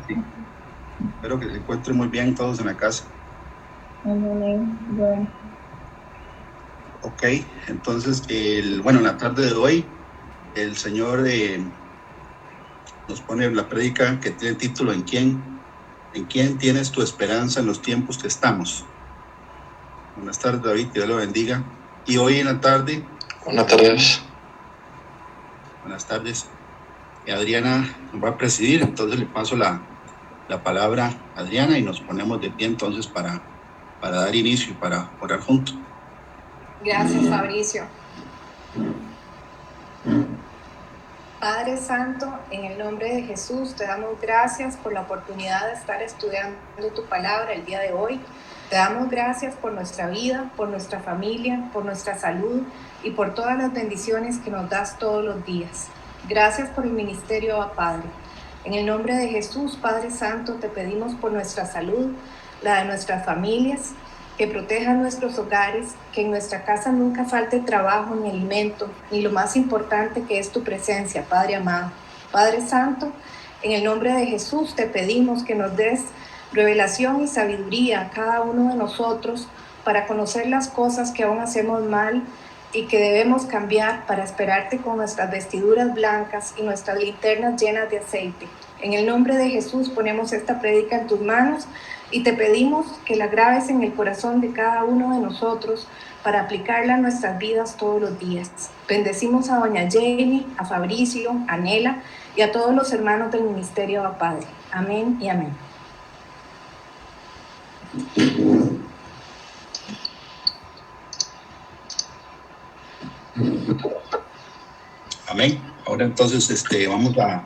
Sí. Espero que se encuentren muy bien todos en la casa. Bueno. Ok, entonces, en la tarde de hoy, el Señor nos pone la prédica que tiene título ¿En quién tienes tu esperanza en los tiempos que estamos? Buenas tardes, David, que Dios lo bendiga. Y hoy en la tarde, Buenas tardes. buenas tardes, Adriana nos va a presidir, entonces le paso la palabra a Adriana y nos ponemos de pie entonces para dar inicio y para orar juntos. Gracias, Fabricio. Padre Santo, en el nombre de Jesús, te damos gracias por la oportunidad de estar estudiando tu palabra el día de hoy. Te damos gracias por nuestra vida, por nuestra familia, por nuestra salud y por todas las bendiciones que nos das todos los días. Gracias por el ministerio, Padre. En el nombre de Jesús, Padre Santo, te pedimos por nuestra salud, la de nuestras familias, que protejan nuestros hogares, que en nuestra casa nunca falte trabajo ni alimento, ni lo más importante que es tu presencia, Padre amado. Padre Santo, en el nombre de Jesús te pedimos que nos des revelación y sabiduría a cada uno de nosotros para conocer las cosas que aún hacemos mal y que debemos cambiar para esperarte con nuestras vestiduras blancas y nuestras linternas llenas de aceite. En el nombre de Jesús ponemos esta prédica en tus manos y te pedimos que la grabes en el corazón de cada uno de nosotros para aplicarla a nuestras vidas todos los días. Bendecimos a doña Jamie, a Fabricio, a Nela y a todos los hermanos del ministerio a Padre. Amén y amén. Amén. Ahora entonces vamos a...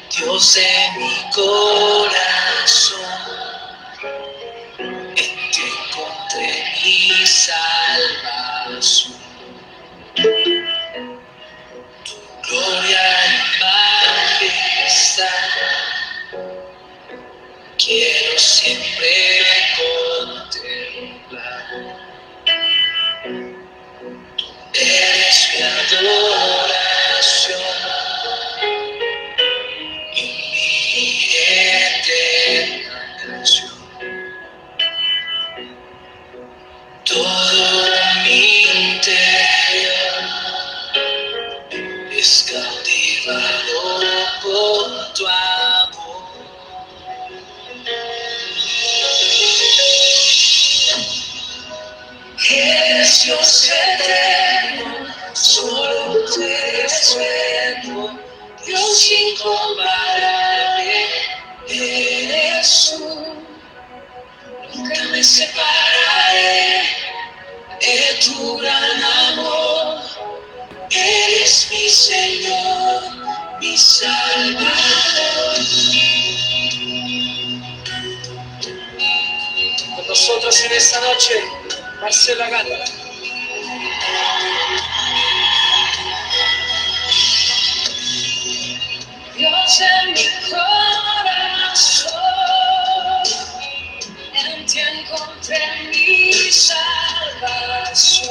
Dios de mi corazón, en ti encontré mi salvación. Tu gloria y majestad quiero siempre contemplar. Eres mi adoración y mi eterna canción. Todo mi interior es cautivado por tu amor. Eres Dios eterno, solo tú eres bueno, Dios incomparable eres tú. Nunca me separaré de tu gran amor. Eres mi Señor, mi Salvador. Con nosotros en esta noche, Marcela Gana. Dios en mi corazón, en ti encontré mi salvación.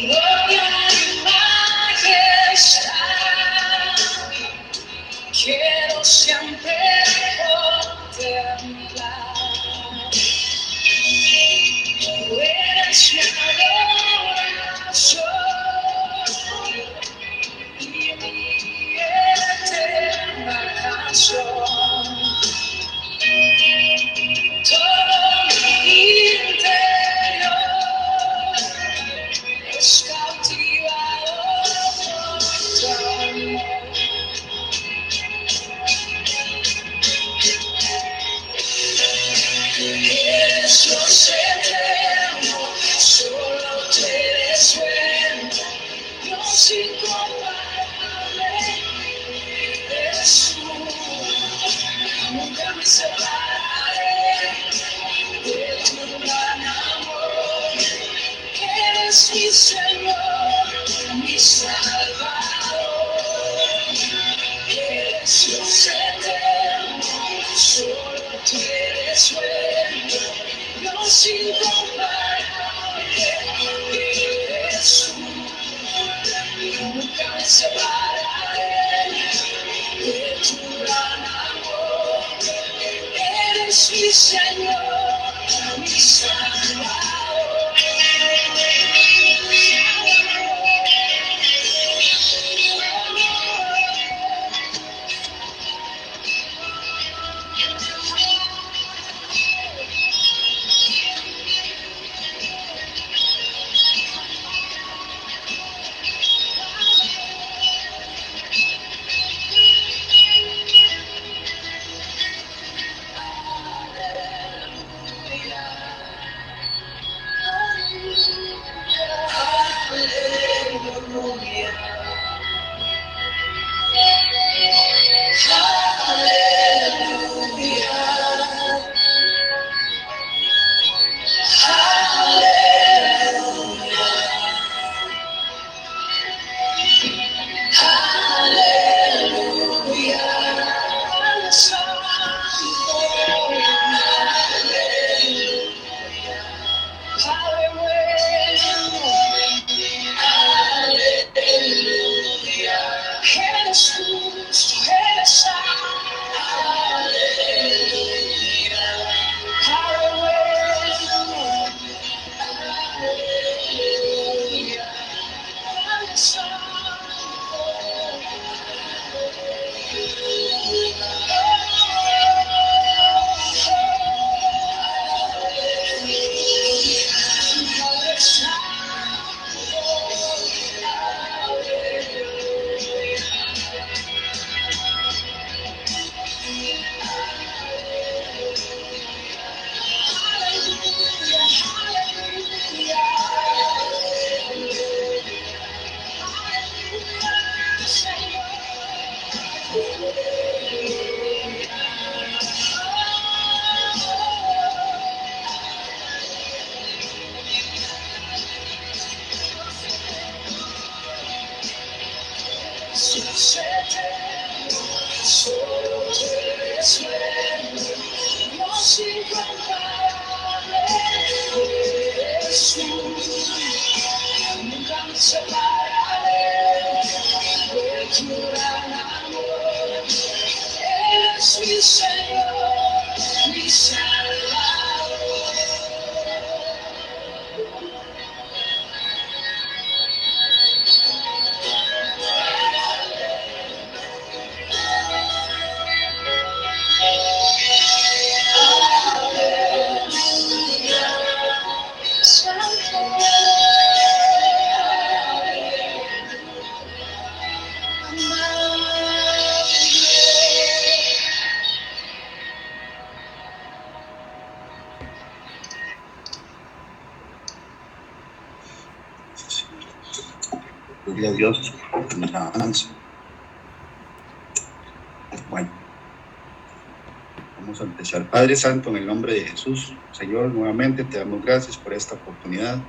Gloria y majestad quiero siempre contemplar. Tú eres mi adoración y mi eterna canción. Todo mi interior es cautivado por tu amor. Eres Dios eterno, solo tú eres bueno, Dios incomparable, eres me separaré de tu gran amor. Eres mi Señor, mi Salvador. Eres Dios eterno, solo tú eres bueno, Dios incomparable. Eres tú, nunca me separaré de tu gran amor. Eres mi Señor, mi Salvador. Eres justo, eres santo. Aleluya. Aleluya. Eres santo. Dios eterno, solo tú eres bueno, Dios incomparable. Eres tú, nunca me separaré de tu gran amor. Eres mi Señor, mi Salvador. Gloria a Dios por la alabanza. Bueno, vamos a empezar. Padre Santo, en el nombre de Jesús, Señor, nuevamente te damos gracias por esta oportunidad de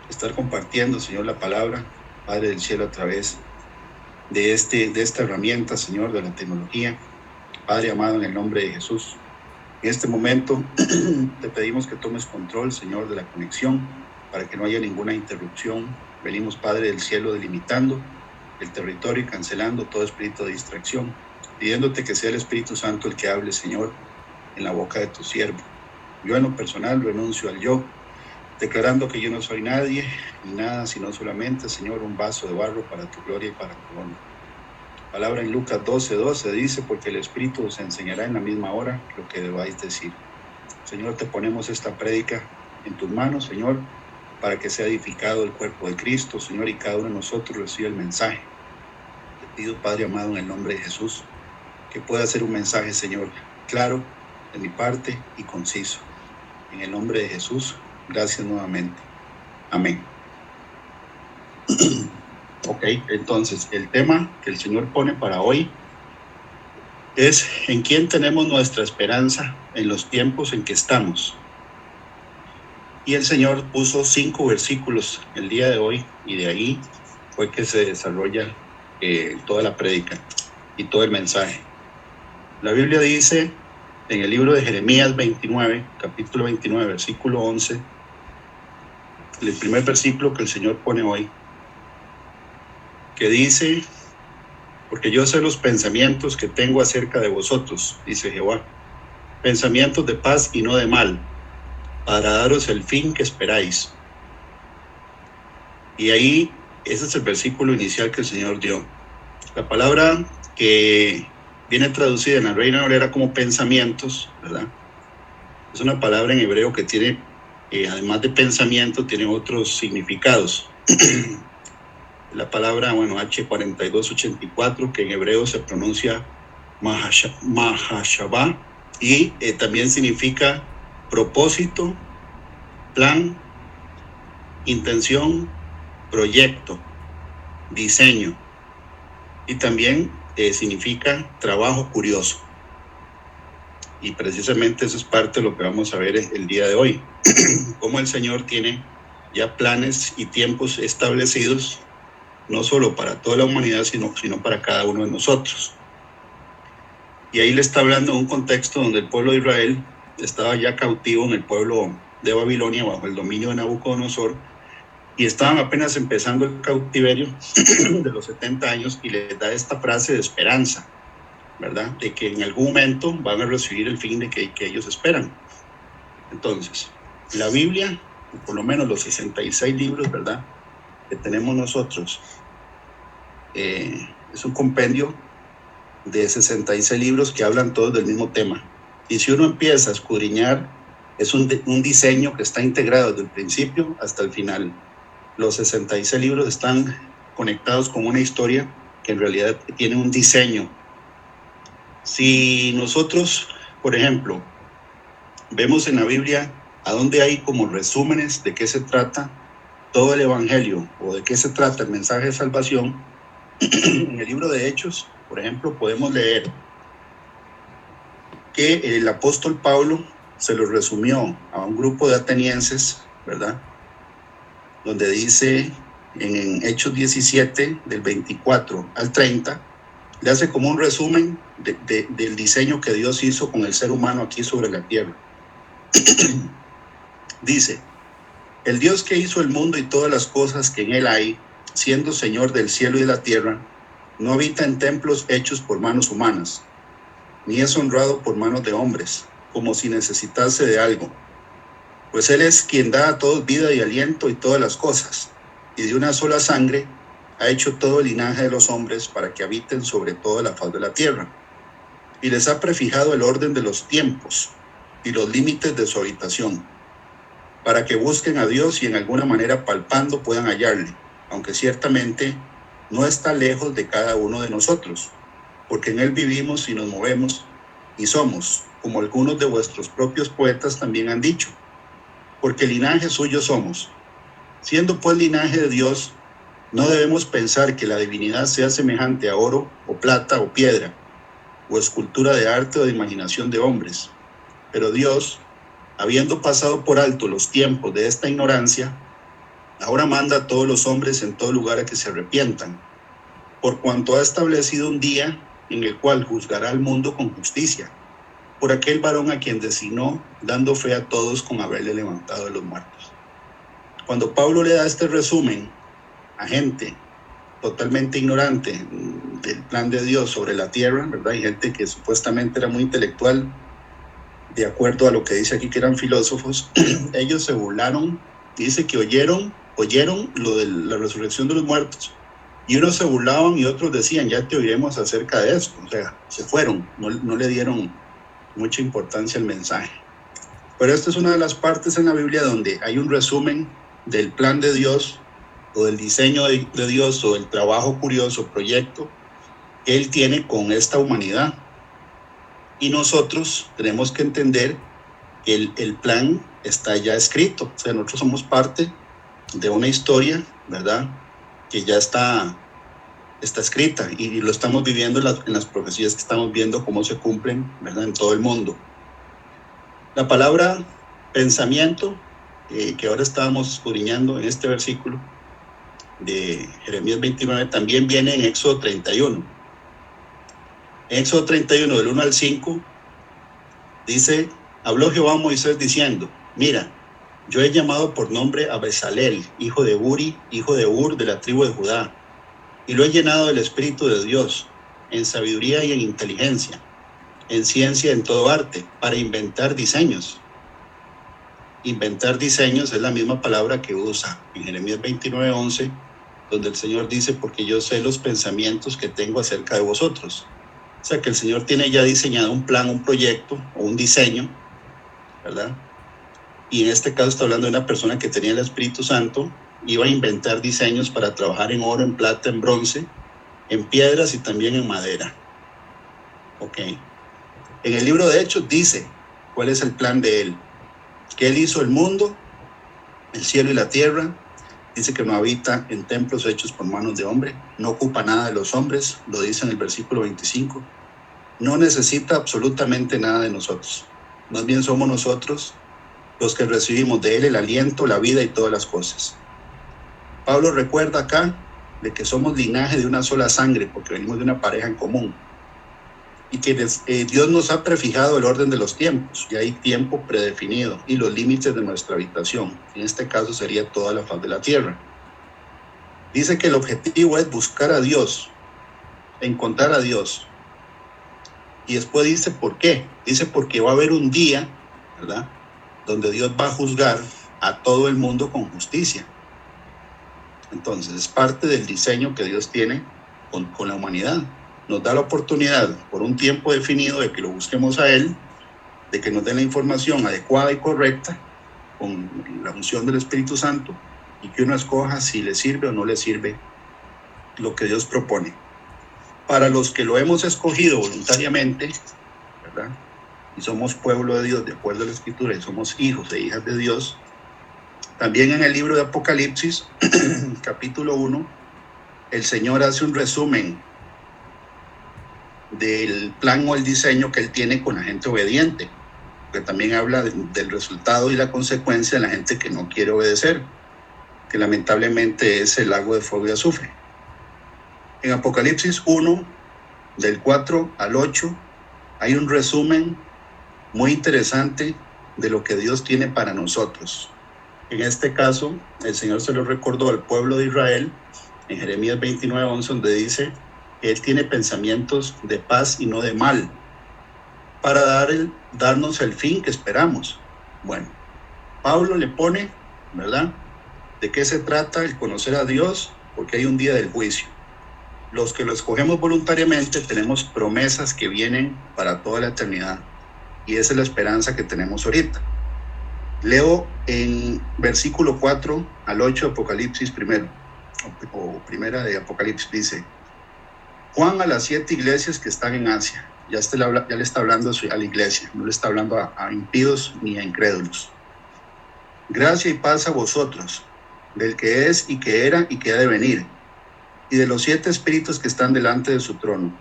estar compartiendo, Señor, la palabra, Padre del cielo, a través de esta herramienta, Señor, de la tecnología. Padre amado, en el nombre de Jesús, en este momento te pedimos que tomes control, Señor, de la conexión, para que no haya ninguna interrupción. Venimos, Padre del cielo, delimitando el territorio y cancelando todo espíritu de distracción, pidiéndote que sea el Espíritu Santo el que hable, Señor, en la boca de tu siervo. Yo en lo personal renuncio al yo, declarando que yo no soy nadie ni nada, sino solamente, Señor, un vaso de barro para tu gloria y para tu honra. Palabra en Lucas 12:12 dice, porque el Espíritu os enseñará en la misma hora lo que debáis decir. Señor, te ponemos esta prédica en tus manos, Señor, para que sea edificado el cuerpo de Cristo, Señor, y cada uno de nosotros reciba el mensaje. Te pido, Padre amado, en el nombre de Jesús, que pueda ser un mensaje, Señor, claro de mi parte y conciso. En el nombre de Jesús, gracias nuevamente. Amén. Ok, entonces, el tema que el Señor pone para hoy es en quién tenemos nuestra esperanza en los tiempos en que estamos. Y el Señor puso 5 versículos el día de hoy, y de ahí fue que se desarrolla toda la prédica y todo el mensaje. La Biblia dice en el libro de Jeremías 29, capítulo 29, versículo 11, el primer versículo que el Señor pone hoy, que dice: porque yo sé los pensamientos que tengo acerca de vosotros, dice Jehová, pensamientos de paz y no de mal, para daros el fin que esperáis. Y ahí, ese es el versículo inicial que el Señor dio. La palabra que viene traducida en la Reina Valera como pensamientos, ¿verdad? Es una palabra en hebreo que tiene, además de pensamiento, tiene otros significados. La palabra, H4284, que en hebreo se pronuncia Mahashabá, y también significa propósito, plan, intención, proyecto, diseño, y también significa trabajo curioso. Y precisamente eso es parte de lo que vamos a ver el día de hoy. Cómo el Señor tiene ya planes y tiempos establecidos, no solo para toda la humanidad, sino para cada uno de nosotros. Y ahí le está hablando de un contexto donde el pueblo de Israel estaba ya cautivo en el pueblo de Babilonia bajo el dominio de Nabucodonosor, y estaban apenas empezando el cautiverio de los 70 años, y les da esta frase de esperanza, ¿verdad? De que en algún momento van a recibir el fin de que ellos esperan. Entonces, la Biblia, por lo menos los 66 libros, ¿verdad?, que tenemos nosotros, es un compendio de 66 libros que hablan todos del mismo tema. Y si uno empieza a escudriñar, es un diseño que está integrado desde el principio hasta el final. Los 66 libros están conectados con una historia que en realidad tiene un diseño. Si nosotros, por ejemplo, vemos en la Biblia a dónde hay como resúmenes de qué se trata todo el Evangelio, o de qué se trata el mensaje de salvación, en el libro de Hechos, por ejemplo, podemos leer que el apóstol Pablo se lo resumió a un grupo de atenienses, ¿verdad?, donde dice en Hechos 17, del 24 al 30, le hace como un resumen del diseño que Dios hizo con el ser humano aquí sobre la tierra. Dice: el Dios que hizo el mundo y todas las cosas que en él hay, siendo Señor del cielo y de la tierra, no habita en templos hechos por manos humanas, ni es honrado por manos de hombres, como si necesitase de algo. Pues Él es quien da a todos vida y aliento y todas las cosas, y de una sola sangre ha hecho todo el linaje de los hombres para que habiten sobre toda la faz de la tierra, y les ha prefijado el orden de los tiempos y los límites de su habitación, para que busquen a Dios y en alguna manera palpando puedan hallarle, aunque ciertamente no está lejos de cada uno de nosotros, porque en Él vivimos y nos movemos y somos, como algunos de vuestros propios poetas también han dicho, porque linaje suyo somos. Siendo pues linaje de Dios, no debemos pensar que la divinidad sea semejante a oro o plata o piedra, o escultura de arte o de imaginación de hombres. Pero Dios, habiendo pasado por alto los tiempos de esta ignorancia, ahora manda a todos los hombres en todo lugar a que se arrepientan, por cuanto ha establecido un día en el cual juzgará al mundo con justicia, por aquel varón a quien designó, dando fe a todos con haberle levantado de los muertos. Cuando Pablo le da este resumen a gente totalmente ignorante del plan de Dios sobre la tierra, ¿verdad? Hay gente que supuestamente era muy intelectual, de acuerdo a lo que dice aquí que eran filósofos. Ellos se burlaron, dice que oyeron lo de la resurrección de los muertos, y unos se burlaban y otros decían: ya te oiremos acerca de esto. O sea, se fueron, no le dieron mucha importancia al mensaje. Pero esta es una de las partes en la Biblia donde hay un resumen del plan de Dios, o del diseño de Dios, o del trabajo curioso, proyecto que Él tiene con esta humanidad. Y nosotros tenemos que entender que el plan está ya escrito. O sea, nosotros somos parte de una historia, ¿verdad?, que ya está está escrita y lo estamos viviendo en las profecías que estamos viendo cómo se cumplen, ¿verdad?, en todo el mundo. La palabra pensamiento, que ahora estábamos escudriñando en este versículo de Jeremías 29, también viene en Éxodo 31. En Éxodo 31, del 1 al 5, dice: habló Jehová a Moisés diciendo: mira, yo he llamado por nombre a Bezalel, hijo de Uri, hijo de Ur, de la tribu de Judá, y lo he llenado del Espíritu de Dios, en sabiduría y en inteligencia, en ciencia y en todo arte, para inventar diseños. Inventar diseños es la misma palabra que usa en Jeremías 29:11, donde el Señor dice: porque yo sé los pensamientos que tengo acerca de vosotros. O sea que el Señor tiene ya diseñado un plan, un proyecto o un diseño, ¿verdad? Y en este caso está hablando de una persona que tenía el Espíritu Santo, iba a inventar diseños para trabajar en oro, en plata, en bronce, en piedras y también en madera. Ok. En el libro de Hechos dice cuál es el plan de él. Que él hizo el mundo, el cielo y la tierra. Dice que no habita en templos hechos por manos de hombre, no ocupa nada de los hombres, lo dice en el versículo 25. No necesita absolutamente nada de nosotros. Más bien somos nosotros los que recibimos de él el aliento, la vida y todas las cosas. Pablo recuerda acá de que somos linaje de una sola sangre, porque venimos de una pareja en común. Y que Dios nos ha prefijado el orden de los tiempos, y hay tiempo predefinido y los límites de nuestra habitación. En este caso sería toda la faz de la tierra. Dice que el objetivo es buscar a Dios, encontrar a Dios. Y después dice ¿por qué? Dice porque va a haber un día, ¿verdad?, donde Dios va a juzgar a todo el mundo con justicia. Entonces es parte del diseño que Dios tiene con la humanidad. Nos da la oportunidad por un tiempo definido de que lo busquemos a Él, de que nos dé la información adecuada y correcta con la unción del Espíritu Santo, y que uno escoja si le sirve o no le sirve lo que Dios propone. Para los que lo hemos escogido voluntariamente, ¿verdad?, y somos pueblo de Dios de acuerdo a la Escritura, y somos hijos e hijas de Dios, también en el libro de Apocalipsis, capítulo 1, el Señor hace un resumen del plan o el diseño que Él tiene con la gente obediente, que también habla del resultado y la consecuencia de la gente que no quiere obedecer, que lamentablemente es el lago de fuego y azufre. En Apocalipsis 1, del 4 al 8, hay un resumen muy interesante de lo que Dios tiene para nosotros. En este caso, el Señor se lo recordó al pueblo de Israel en Jeremías 29:11, donde dice que Él tiene pensamientos de paz y no de mal, para darnos el fin que esperamos. Bueno, Pablo le pone, ¿verdad?, de qué se trata el conocer a Dios, porque hay un día del juicio. Los que lo escogemos voluntariamente tenemos promesas que vienen para toda la eternidad, y esa es la esperanza que tenemos ahorita. Leo en versículo 4 al 8 de Apocalipsis primero, o primera de Apocalipsis, dice: Juan a las 7 iglesias que están en Asia. Ya le está hablando a la iglesia, no le está hablando a impíos ni a incrédulos. Gracia y paz a vosotros, del que es y que era y que ha de venir, y de los 7 espíritus que están delante de su trono,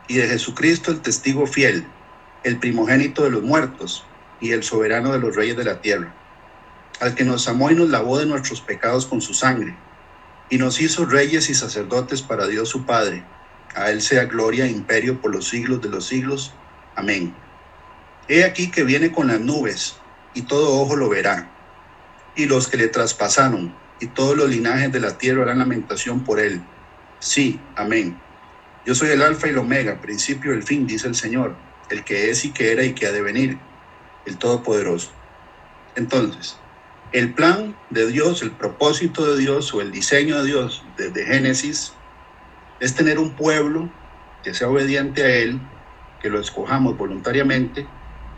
y de Jesucristo el testigo fiel, el primogénito de los muertos, y el soberano de los reyes de la tierra, al que nos amó y nos lavó de nuestros pecados con su sangre, y nos hizo reyes y sacerdotes para Dios su Padre. A Él sea gloria e imperio por los siglos de los siglos. Amén. He aquí que viene con las nubes, y todo ojo lo verá, y los que le traspasaron, y todos los linajes de la tierra harán lamentación por Él. Sí, amén. Yo soy el alfa y el omega, principio y el fin, dice el Señor, el que es y que era y que ha de venir, el Todopoderoso. Entonces, el plan de Dios, el propósito de Dios o el diseño de Dios desde Génesis es tener un pueblo que sea obediente a Él, que lo escojamos voluntariamente,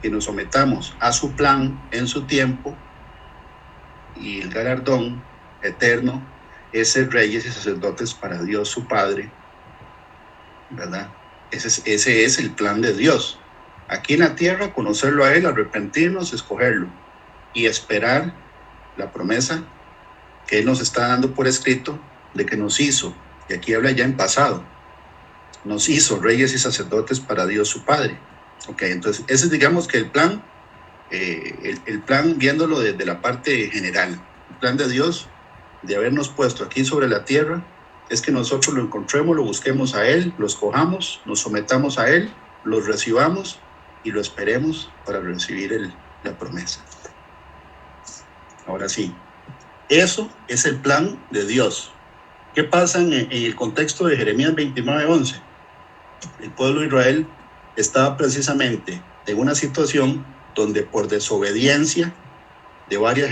que nos sometamos a su plan en su tiempo, y el galardón eterno es ser reyes y sacerdotes para Dios su Padre, ¿verdad? Ese es el plan de Dios. Aquí en la tierra, conocerlo a Él, arrepentirnos, escogerlo y esperar la promesa que Él nos está dando por escrito de que nos hizo y aquí habla ya en pasado, nos hizo reyes y sacerdotes para Dios su Padre. Ok, entonces ese es, digamos, que el plan, el plan viéndolo desde la parte general. El plan de Dios de habernos puesto aquí sobre la tierra es que nosotros lo encontremos, lo busquemos a Él, lo escojamos, nos sometamos a Él, lo recibamos y lo esperemos para recibir la promesa. Ahora sí, eso es el plan de Dios. ¿Qué pasa en el contexto de Jeremías 29:11? El pueblo de Israel estaba precisamente en una situación donde por desobediencia de varias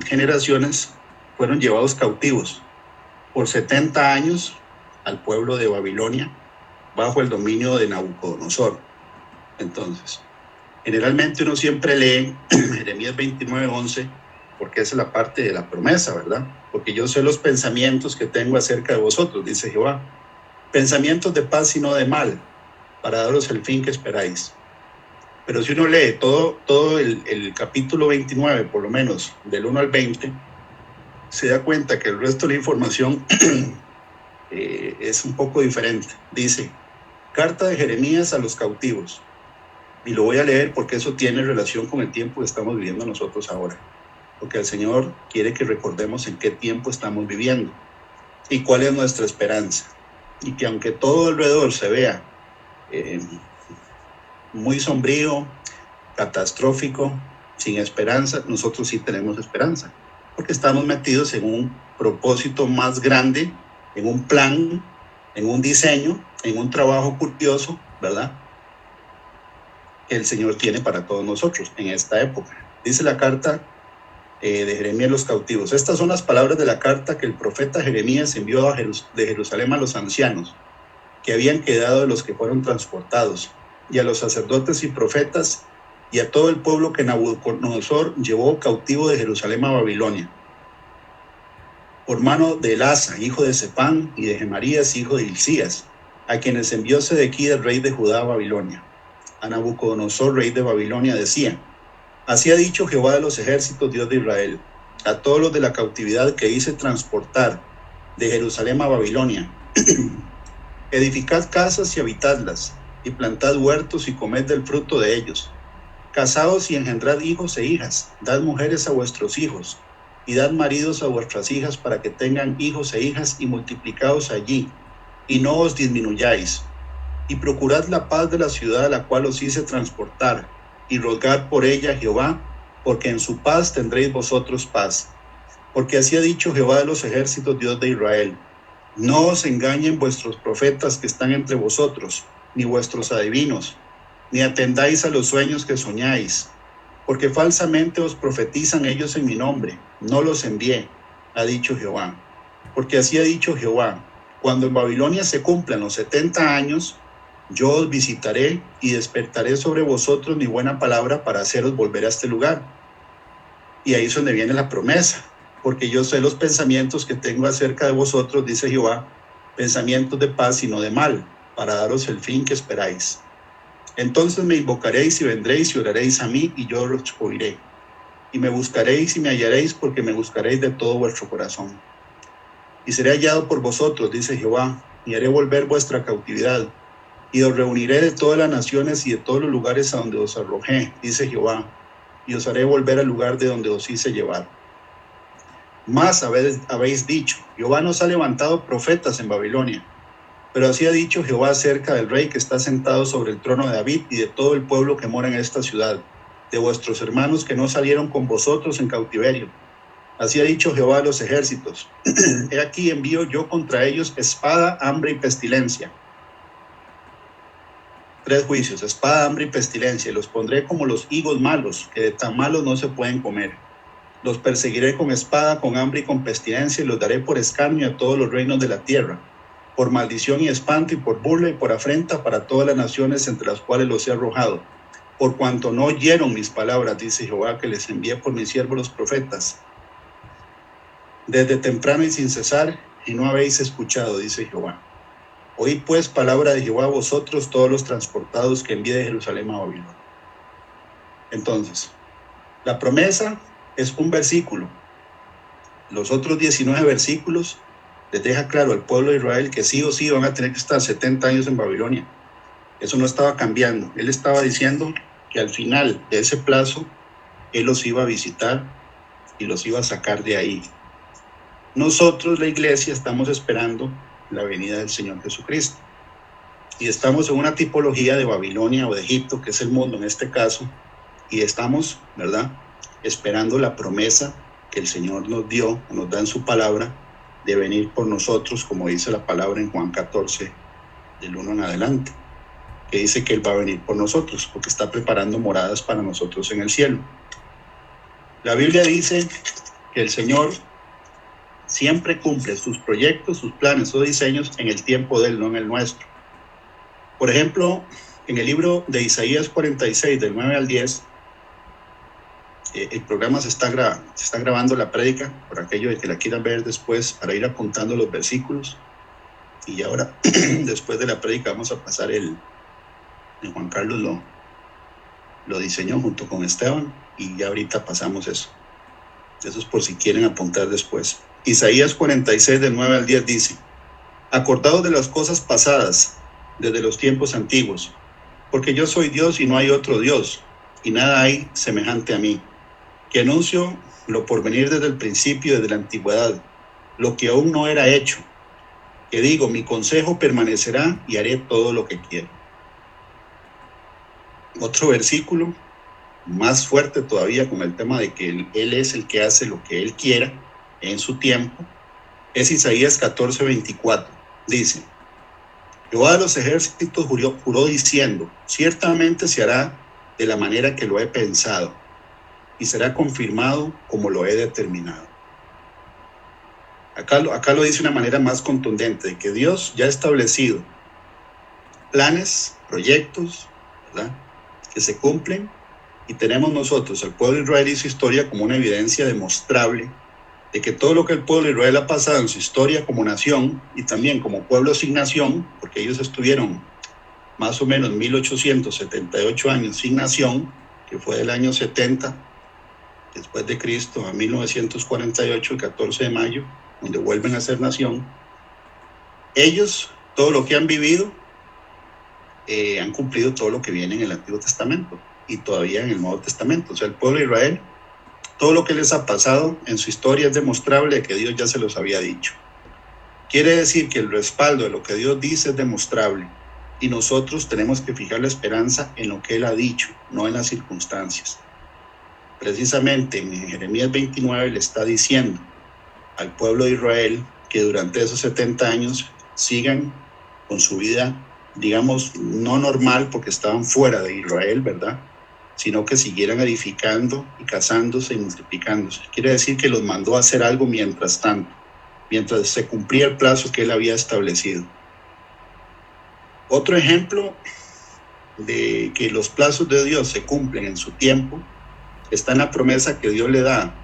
generaciones fueron llevados cautivos por 70 años al pueblo de Babilonia bajo el dominio de Nabucodonosor. Entonces, generalmente uno siempre lee Jeremías 29:11 porque esa es la parte de la promesa, ¿verdad? Porque yo sé los pensamientos que tengo acerca de vosotros, dice Jehová. Pensamientos de paz y no de mal, para daros el fin que esperáis. Pero si uno lee todo el capítulo 29, por lo menos del 1 al 20, se da cuenta que el resto de la información es un poco diferente. Dice, carta de Jeremías a los cautivos. Y lo voy a leer porque eso tiene relación con el tiempo que estamos viviendo nosotros ahora. Porque el Señor quiere que recordemos en qué tiempo estamos viviendo y cuál es nuestra esperanza. Y que aunque todo alrededor se vea muy sombrío, catastrófico, sin esperanza, nosotros sí tenemos esperanza. Porque estamos metidos en un propósito más grande, en un plan, en un diseño, en un trabajo curioso, ¿verdad? Que el Señor tiene para todos nosotros en esta época. Dice la carta de Jeremías a los cautivos. Estas son las palabras de la carta que el profeta Jeremías envió de Jerusalén a los ancianos que habían quedado de los que fueron transportados, y a los sacerdotes y profetas, y a todo el pueblo que Nabucodonosor llevó cautivo de Jerusalén a Babilonia, por mano de Elasa, hijo de Sepán, y de Gemarías, hijo de Hilcías, a quienes envió Sedequías, rey de Judá, a Babilonia. A Nabucodonosor, rey de Babilonia, decía, así ha dicho Jehová de los ejércitos, Dios de Israel, a todos los de la cautividad que hice transportar de Jerusalén a Babilonia, edificad casas y habitadlas, y plantad huertos y comed del fruto de ellos. Casaos y engendrad hijos e hijas, dad mujeres a vuestros hijos, y dad maridos a vuestras hijas para que tengan hijos e hijas, y multiplicaos allí, y no os disminuyáis. Y procurad la paz de la ciudad a la cual os hice transportar, y rogad por ella a Jehová, porque en su paz tendréis vosotros paz. Porque así ha dicho Jehová de los ejércitos, Dios de Israel, no os engañen vuestros profetas que están entre vosotros, ni vuestros adivinos, ni atendáis a los sueños que soñáis, porque falsamente os profetizan ellos en mi nombre, no los envié, ha dicho Jehová. Porque así ha dicho Jehová, cuando en Babilonia se cumplan los 70 años, yo os visitaré y despertaré sobre vosotros mi buena palabra para haceros volver a este lugar. Y ahí es donde viene la promesa, porque yo sé los pensamientos que tengo acerca de vosotros, dice Jehová, pensamientos de paz y no de mal, para daros el fin que esperáis. Entonces me invocaréis y vendréis y oraréis a mí, y yo os oiré. Y me buscaréis y me hallaréis, porque me buscaréis de todo vuestro corazón. Y seré hallado por vosotros, dice Jehová, y haré volver vuestra cautividad. Y os reuniré de todas las naciones y de todos los lugares a donde os arrojé, dice Jehová, y os haré volver al lugar de donde os hice llevar. Más habéis dicho, Jehová nos ha levantado profetas en Babilonia. Pero así ha dicho Jehová acerca del rey que está sentado sobre el trono de David y de todo el pueblo que mora en esta ciudad, de vuestros hermanos que no salieron con vosotros en cautiverio. Así ha dicho Jehová a los ejércitos. He aquí envío yo contra ellos espada, hambre y pestilencia. 3 juicios, espada, hambre y pestilencia, y los pondré como los higos malos, que de tan malos no se pueden comer. Los perseguiré con espada, con hambre y con pestilencia, y los daré por escarnio a todos los reinos de la tierra, por maldición y espanto, y por burla y por afrenta para todas las naciones entre las cuales los he arrojado, por cuanto no oyeron mis palabras, dice Jehová, que les envié por mis siervos los profetas. Desde temprano y sin cesar, y no habéis escuchado, dice Jehová. Oíd pues palabra de Jehová vosotros, todos los transportados que envié de Jerusalén a Babilonia. Entonces, la promesa es un versículo. Los otros 19 versículos les deja claro al pueblo de Israel que sí o sí van a tener que estar 70 años en Babilonia. Eso no estaba cambiando. Él estaba diciendo que al final de ese plazo, Él los iba a visitar y los iba a sacar de ahí. Nosotros, la iglesia, estamos esperando la venida del Señor Jesucristo. Y estamos en una tipología de Babilonia o de Egipto, que es el mundo en este caso, y estamos, ¿verdad?, esperando la promesa que el Señor nos dio, nos da en su palabra, de venir por nosotros, como dice la palabra en Juan 14, del 1 en adelante, que dice que Él va a venir por nosotros, porque está preparando moradas para nosotros en el cielo. La Biblia dice que el Señor siempre cumple sus proyectos, sus planes, sus diseños en el tiempo de Él, no en el nuestro. Por ejemplo, en el libro de Isaías 46, del 9 al 10, el programa se está grabando la prédica, por aquello de que la quieran ver después, para ir apuntando los versículos. Y ahora, después de la prédica, vamos a pasar Juan Carlos lo diseñó junto con Esteban, y ya ahorita pasamos eso. Eso es por si quieren apuntar después. Isaías 46, del 9 al 10 dice: acordaos de las cosas pasadas, desde los tiempos antiguos, porque yo soy Dios y no hay otro Dios, y nada hay semejante a mí, que anuncio lo por venir desde el principio, desde la antigüedad, lo que aún no era hecho, que digo, mi consejo permanecerá y haré todo lo que quiero. Otro versículo más fuerte todavía con el tema de que Él es el que hace lo que Él quiera en su tiempo, es Isaías 14, 24. Dice: Jehová de los ejércitos juró diciendo, ciertamente se hará de la manera que lo he pensado, y será confirmado como lo he determinado. Acá lo dice de una manera más contundente, de que Dios ya ha establecido planes, proyectos, ¿verdad?, que se cumplen, y tenemos nosotros, el pueblo de Israel y su historia, como una evidencia demostrable de que todo lo que el pueblo de Israel ha pasado en su historia como nación y también como pueblo sin nación, porque ellos estuvieron más o menos 1878 años sin nación, que fue del año 70 después de Cristo a 1948, el 14 de mayo, donde vuelven a ser nación. Ellos, todo lo que han vivido, han cumplido todo lo que viene en el Antiguo Testamento y todavía en el Nuevo Testamento. O sea, el pueblo de Israel, todo lo que les ha pasado en su historia es demostrable de que Dios ya se los había dicho. Quiere decir que el respaldo de lo que Dios dice es demostrable, y nosotros tenemos que fijar la esperanza en lo que Él ha dicho, no en las circunstancias. Precisamente en Jeremías 29 le está diciendo al pueblo de Israel que durante esos 70 años sigan con su vida, digamos, no normal, porque estaban fuera de Israel, ¿verdad?, sino que siguieran edificando y casándose y multiplicándose. Quiere decir que los mandó a hacer algo mientras tanto, mientras se cumplía el plazo que Él había establecido. Otro ejemplo de que los plazos de Dios se cumplen en su tiempo está en la promesa que Dios le da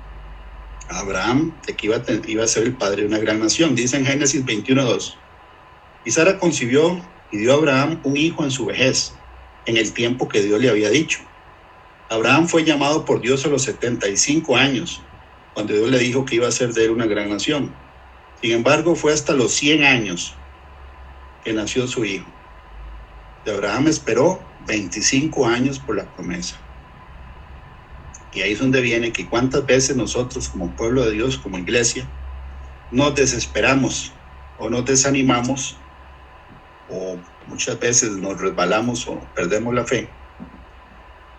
a Abraham de que iba a ser el padre de una gran nación. Dice en Génesis 21:2: y Sara concibió y dio a Abraham un hijo en su vejez, en el tiempo que Dios le había dicho. Abraham fue llamado por Dios a los 75 años, cuando Dios le dijo que iba a ser de él una gran nación. Sin embargo, fue hasta los 100 años que nació su hijo. De Abraham esperó 25 años por la promesa. Y ahí es donde viene que cuántas veces nosotros, como pueblo de Dios, como iglesia, nos desesperamos o nos desanimamos, o muchas veces nos resbalamos o perdemos la fe,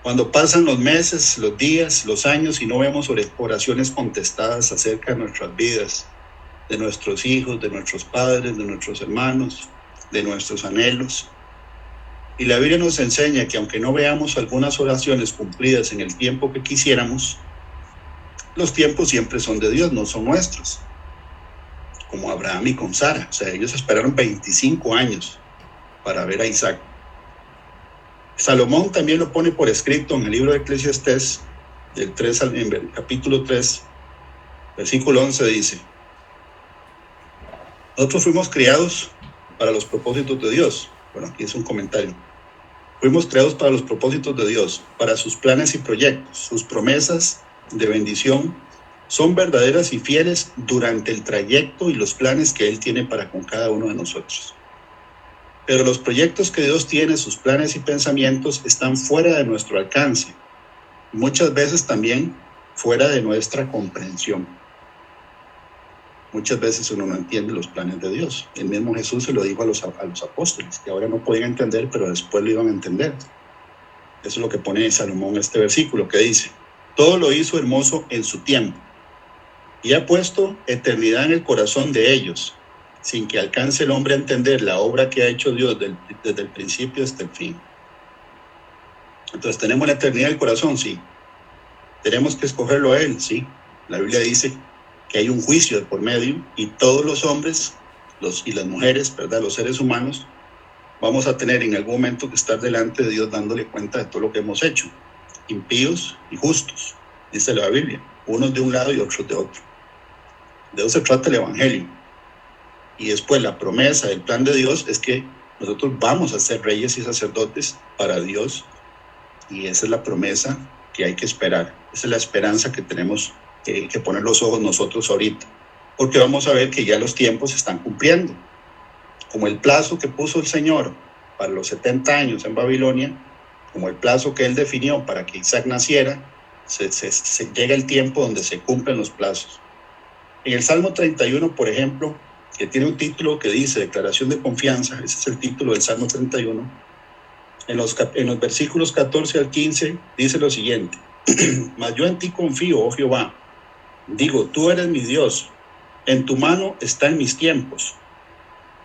cuando pasan los meses, los días, los años, y no vemos oraciones contestadas acerca de nuestras vidas, de nuestros hijos, de nuestros padres, de nuestros hermanos, de nuestros anhelos. Y la Biblia nos enseña que aunque no veamos algunas oraciones cumplidas en el tiempo que quisiéramos, los tiempos siempre son de Dios, no son nuestros. Como Abraham y con Sara. O sea, ellos esperaron 25 años para ver a Isaac. Salomón también lo pone por escrito en el libro de Eclesiastés, en el capítulo 3, versículo 11, dice: nosotros fuimos criados para los propósitos de Dios. Bueno, aquí es un comentario. Fuimos creados para los propósitos de Dios, para sus planes y proyectos, sus promesas de bendición son verdaderas y fieles durante el trayecto y los planes que Él tiene para con cada uno de nosotros. Pero los proyectos que Dios tiene, sus planes y pensamientos, están fuera de nuestro alcance. Muchas veces también fuera de nuestra comprensión. Muchas veces uno no entiende los planes de Dios. El mismo Jesús se lo dijo a los apóstoles, que ahora no podían entender, pero después lo iban a entender. Eso es lo que pone Salomón en este versículo, que dice: todo lo hizo hermoso en su tiempo, y ha puesto eternidad en el corazón de ellos, sin que alcance el hombre a entender la obra que ha hecho Dios desde el principio hasta el fin. Entonces, ¿tenemos la eternidad en el corazón? Sí. ¿Tenemos que escogerlo a Él? Sí. La Biblia dice que hay un juicio de por medio, y todos los hombres y las mujeres, ¿verdad?, los seres humanos, vamos a tener en algún momento que estar delante de Dios dándole cuenta de todo lo que hemos hecho. Impíos y justos, dice la Biblia, unos de un lado y otros de otro. De eso se trata el Evangelio. Y después la promesa del plan de Dios es que nosotros vamos a ser reyes y sacerdotes para Dios, y esa es la promesa que hay que esperar. Esa es la esperanza que tenemos que poner los ojos nosotros ahorita, porque vamos a ver que ya los tiempos se están cumpliendo. Como el plazo que puso el Señor para los 70 años en Babilonia, como el plazo que Él definió para que Isaac naciera, se llega el tiempo donde se cumplen los plazos. En el Salmo 31, por ejemplo, que tiene un título que dice Declaración de Confianza, ese es el título del Salmo 31, en los versículos 14 al 15 dice lo siguiente: mas yo en ti confío, oh Jehová. Digo, tú eres mi Dios, en tu mano están mis tiempos.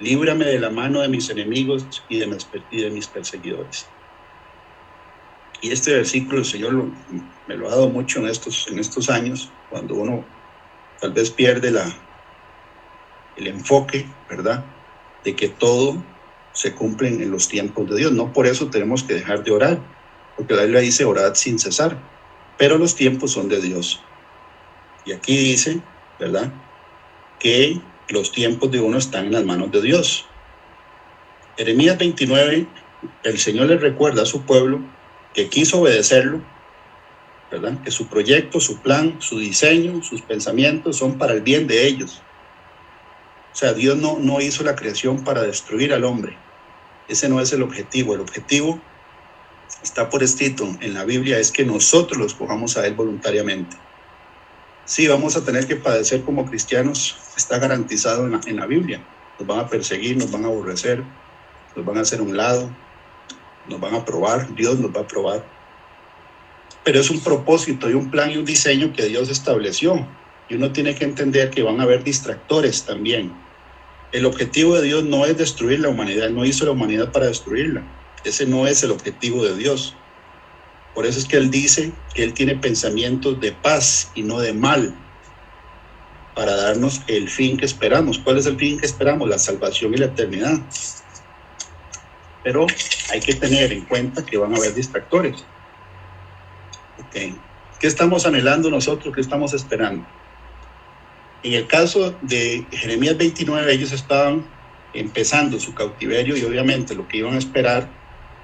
Líbrame de la mano de mis enemigos y de mis perseguidores. Y este versículo el Señor me lo ha dado mucho en estos años, cuando uno tal vez pierde el enfoque, ¿verdad?, de que todo se cumple en los tiempos de Dios. No por eso tenemos que dejar de orar, porque la Biblia dice orad sin cesar, pero los tiempos son de Dios. Y aquí dice, ¿verdad?, que los tiempos de uno están en las manos de Dios. Jeremías 29, el Señor le recuerda a su pueblo que quiso obedecerlo, ¿verdad?, que su proyecto, su plan, su diseño, sus pensamientos son para el bien de ellos. O sea, Dios no hizo la creación para destruir al hombre. Ese no es el objetivo. El objetivo está por escrito en la Biblia, es que nosotros lo escojamos a Él voluntariamente. Sí, vamos a tener que padecer como cristianos, está garantizado en la Biblia. Nos van a perseguir, nos van a aborrecer, nos van a hacer a un lado, nos van a probar, Dios nos va a probar. Pero es un propósito y un plan y un diseño que Dios estableció. Y uno tiene que entender que van a haber distractores también. El objetivo de Dios no es destruir la humanidad, Él no hizo la humanidad para destruirla. Ese no es el objetivo de Dios. Por eso es que Él dice que Él tiene pensamientos de paz y no de mal, para darnos el fin que esperamos. ¿Cuál es el fin que esperamos? La salvación y la eternidad. Pero hay que tener en cuenta que van a haber distractores. Okay. ¿Qué estamos anhelando nosotros? ¿Qué estamos esperando? En el caso de Jeremías 29, ellos estaban empezando su cautiverio, y obviamente lo que iban a esperar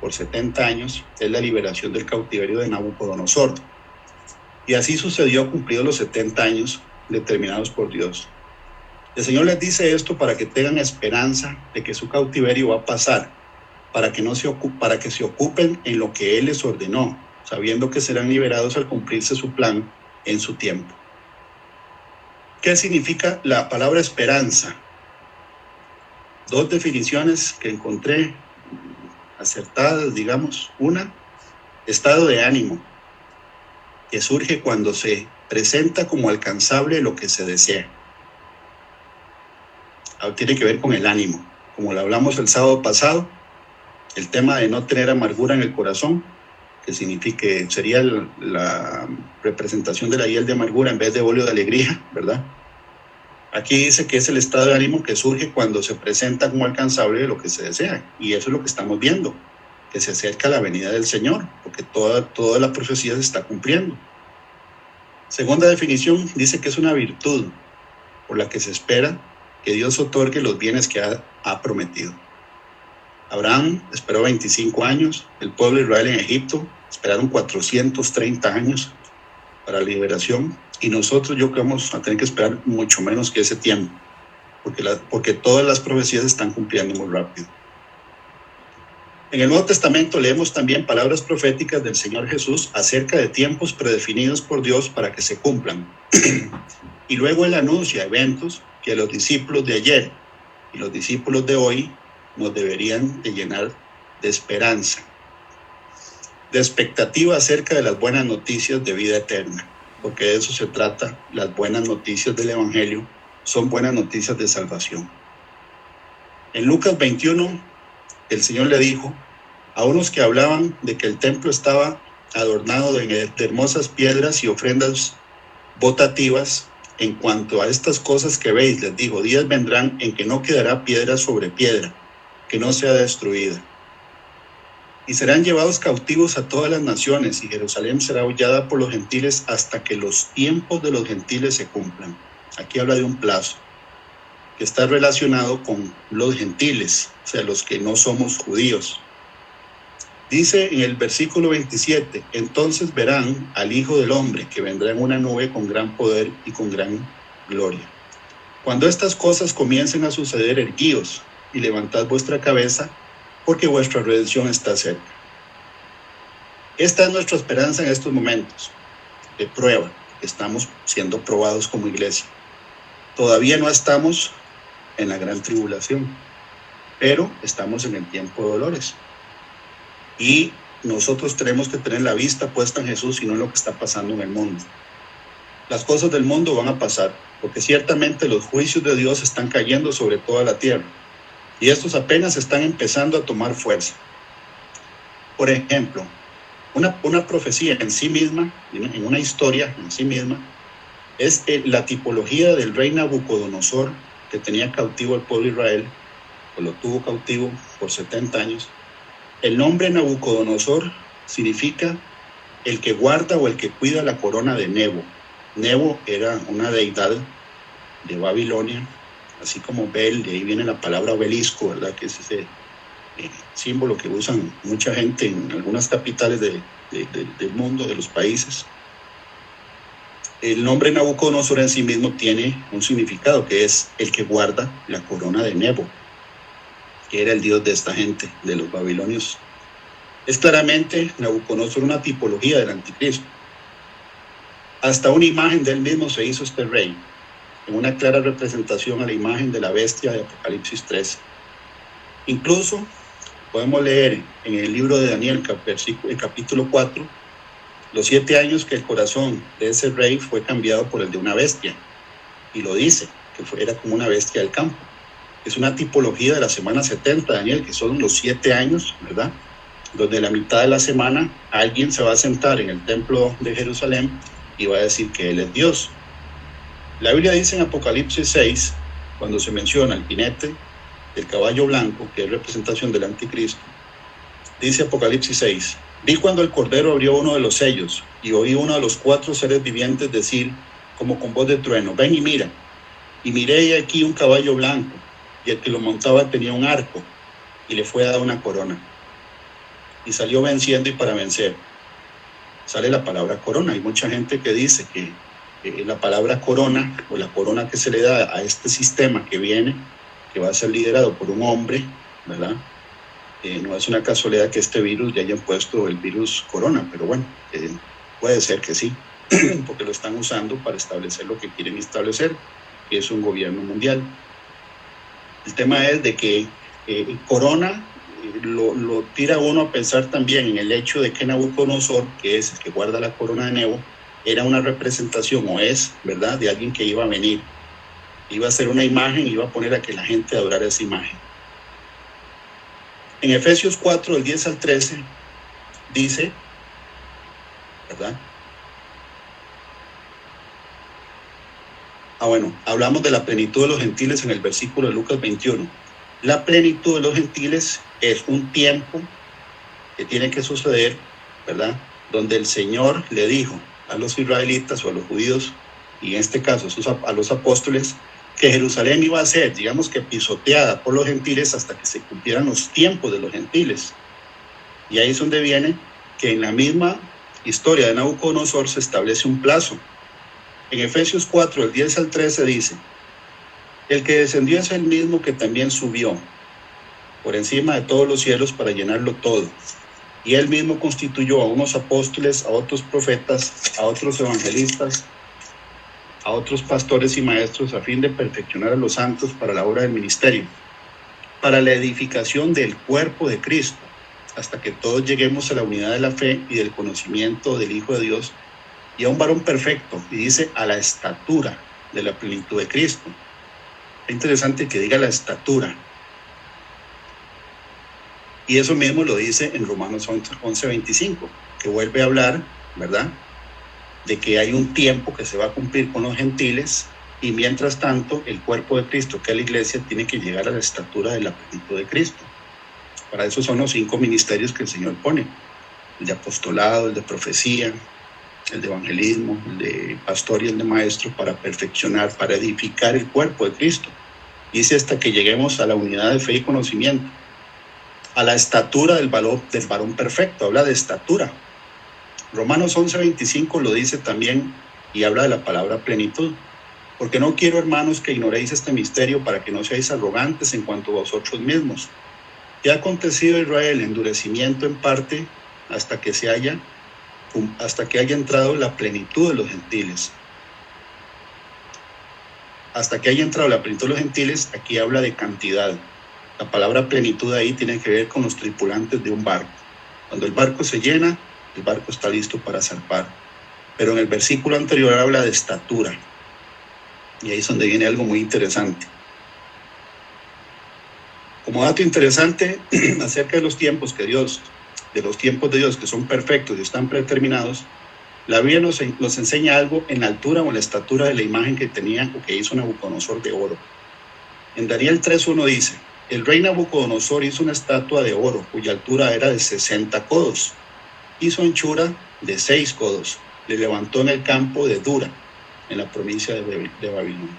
por 70 años es la liberación del cautiverio de Nabucodonosor. Y así sucedió cumplidos los 70 años determinados por Dios. El Señor les dice esto para que tengan esperanza de que su cautiverio va a pasar, para que se ocupen en lo que Él les ordenó, sabiendo que serán liberados al cumplirse su plan en su tiempo. ¿Qué significa la palabra esperanza? Dos definiciones que encontré acertadas, digamos. Una, estado de ánimo, que surge cuando se presenta como alcanzable lo que se desea. Tiene que ver con el ánimo. Como lo hablamos el sábado pasado, el tema de no tener amargura en el corazón, que sería la representación de la hiel de amargura en vez de óleo de alegría, ¿verdad? Aquí dice que es el estado de ánimo que surge cuando se presenta como alcanzable lo que se desea. Y eso es lo que estamos viendo, que se acerca la venida del Señor, porque toda la profecía se está cumpliendo. Segunda definición, dice que es una virtud por la que se espera que Dios otorgue los bienes que ha prometido. Abraham esperó 25 años, el pueblo de Israel en Egipto esperaron 430 años para la liberación, Y nosotros yo creo que vamos a tener que esperar mucho menos que ese tiempo, porque todas las profecías están cumpliendo muy rápido. En el Nuevo Testamento leemos también palabras proféticas del Señor Jesús acerca de tiempos predefinidos por Dios para que se cumplan. Y luego Él anuncia eventos que los discípulos de ayer y los discípulos de hoy nos deberían de llenar de esperanza, de expectativa acerca de las buenas noticias de vida eterna, porque de eso se trata. Las buenas noticias del Evangelio son buenas noticias de salvación. En Lucas 21, el Señor le dijo a unos que hablaban de que el templo estaba adornado de hermosas piedras y ofrendas votativas: en cuanto a estas cosas que veis, les digo, días vendrán en que no quedará piedra sobre piedra, que no sea destruida. Y serán llevados cautivos a todas las naciones, y Jerusalén será hollada por los gentiles hasta que los tiempos de los gentiles se cumplan. Aquí habla de un plazo que está relacionado con los gentiles, o sea, los que no somos judíos. Dice en el versículo 27, entonces verán al Hijo del Hombre que vendrá en una nube con gran poder y con gran gloria. Cuando estas cosas comiencen a suceder, erguíos y levantad vuestra cabeza, porque vuestra redención está cerca. Esta es nuestra esperanza en estos momentos de prueba. Estamos siendo probados como iglesia. Todavía no estamos en la gran tribulación, pero estamos en el tiempo de dolores. Y nosotros tenemos que tener la vista puesta en Jesús y no en lo que está pasando en el mundo. Las cosas del mundo van a pasar, porque ciertamente los juicios de Dios están cayendo sobre toda la tierra. Y estos apenas están empezando a tomar fuerza. Por ejemplo, una profecía en sí misma, en una historia en sí misma, es la tipología del rey Nabucodonosor, que tenía cautivo al pueblo de Israel, o lo tuvo cautivo por 70 años. El nombre Nabucodonosor significa el que guarda o el que cuida la corona de Nebo. Nebo era una deidad de Babilonia, así como Bel, de ahí viene la palabra obelisco, ¿verdad? Que es ese símbolo que usan mucha gente en algunas capitales del mundo, de los países. El nombre Nabucodonosor en sí mismo tiene un significado, que es el que guarda la corona de Nebo, que era el dios de esta gente, de los babilonios. Es claramente Nabucodonosor una tipología del anticristo. Hasta una imagen de él mismo se hizo este rey, en una clara representación a la imagen de la bestia de Apocalipsis 13. Incluso podemos leer en el libro de Daniel, capítulo 4, los 7 años que el corazón de ese rey fue cambiado por el de una bestia. Y lo dice, que era como una bestia del campo. Es una tipología de la semana 70, Daniel, que son los 7 años, ¿verdad? Donde la mitad de la semana alguien se va a sentar en el templo de Jerusalén y va a decir que él es Dios. La Biblia dice en Apocalipsis 6, cuando se menciona el jinete del caballo blanco, que es representación del anticristo, dice Apocalipsis 6, vi cuando el Cordero abrió uno de los sellos y oí uno de los 4 seres vivientes decir, como con voz de trueno, ven y mira. Y miré y aquí un caballo blanco, y el que lo montaba tenía un arco, y le fue dada una corona. Y salió venciendo y para vencer. Sale la palabra corona. Hay mucha gente que dice que la palabra corona, o la corona que se le da a este sistema que viene, que va a ser liderado por un hombre, ¿verdad? No es una casualidad que este virus ya hayan puesto el virus corona, pero bueno, puede ser que sí, porque lo están usando para establecer lo que quieren establecer, que es un gobierno mundial. El tema es de que corona lo tira uno a pensar también en el hecho de que Nabucodonosor, que es el que guarda la corona de Nebo, era una representación, o es, ¿verdad?, de alguien que iba a venir. Iba a hacer una imagen y iba a poner a que la gente adorara esa imagen. En Efesios 4, del 10 al 13, dice, ¿verdad? Hablamos de la plenitud de los gentiles en el versículo de Lucas 21. La plenitud de los gentiles es un tiempo que tiene que suceder, ¿verdad? Donde el Señor le dijo a los israelitas o a los judíos, y en este caso a los apóstoles, que Jerusalén iba a ser, digamos que pisoteada por los gentiles hasta que se cumplieran los tiempos de los gentiles. Y ahí es donde viene que en la misma historia de Nabucodonosor se establece un plazo. En Efesios 4, del 10 al 13 dice: el que descendió es el mismo que también subió por encima de todos los cielos para llenarlo todo. Y él mismo constituyó a unos apóstoles, a otros profetas, a otros evangelistas, a otros pastores y maestros, a fin de perfeccionar a los santos para la obra del ministerio, para la edificación del cuerpo de Cristo, hasta que todos lleguemos a la unidad de la fe y del conocimiento del Hijo de Dios, y a un varón perfecto, y dice a la estatura de la plenitud de Cristo. Es interesante que diga la estatura. Y eso mismo lo dice en Romanos 11:25, que vuelve a hablar, ¿verdad?, de que hay un tiempo que se va a cumplir con los gentiles, y mientras tanto el cuerpo de Cristo, que es la iglesia, tiene que llegar a la estatura de la plenitud de Cristo. Para eso son los 5 ministerios que el Señor pone: el de apostolado, el de profecía, el de evangelismo, el de pastor y el de maestro, para perfeccionar, para edificar el cuerpo de Cristo. Dice hasta que lleguemos a la unidad de fe y conocimiento, a la estatura del varón perfecto. Habla de estatura. Romanos 11:25 lo dice también, y habla de la palabra plenitud. Porque no quiero, hermanos, que ignoréis este misterio, para que no seáis arrogantes en cuanto a vosotros mismos. Que ha acontecido a Israel endurecimiento en parte hasta que haya entrado la plenitud de los gentiles. Hasta que haya entrado la plenitud de los gentiles, aquí habla de cantidad. La palabra plenitud ahí tiene que ver con los tripulantes de un barco. Cuando el barco se llena, el barco está listo para zarpar. Pero en el versículo anterior habla de estatura. Y ahí es donde viene algo muy interesante. Como dato interesante acerca de los tiempos de Dios, que son perfectos y están predeterminados, la Biblia nos enseña algo en la altura o en la estatura de la imagen que tenía o que hizo Nabucodonosor de oro. En Daniel 3:1 dice: el rey Nabucodonosor hizo una estatua de oro cuya altura era de 60 codos. Hizo anchura de 6 codos. Le levantó en el campo de Dura, en la provincia de Babilonia.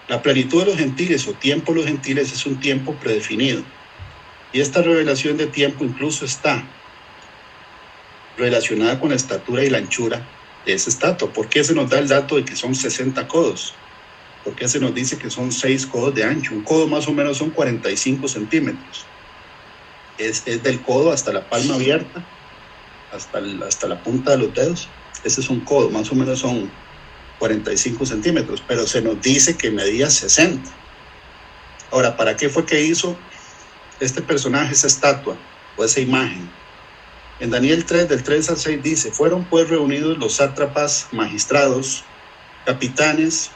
La plenitud de los gentiles o tiempo de los gentiles es un tiempo predefinido. Y esta revelación de tiempo incluso está relacionada con la estatura y la anchura de esa estatua. ¿Por qué se nos da el dato de que son 60 codos? ¿Por qué se nos dice que son 6 codos de ancho? Un codo más o menos son 45 centímetros. Es del codo hasta la palma abierta, hasta la punta de los dedos. Ese es un codo, más o menos son 45 centímetros, pero se nos dice que medía 60. Ahora, ¿para qué fue que hizo este personaje esa estatua o esa imagen? En Daniel 3, del 3 al 6 dice: fueron pues reunidos los sátrapas, magistrados, capitanes,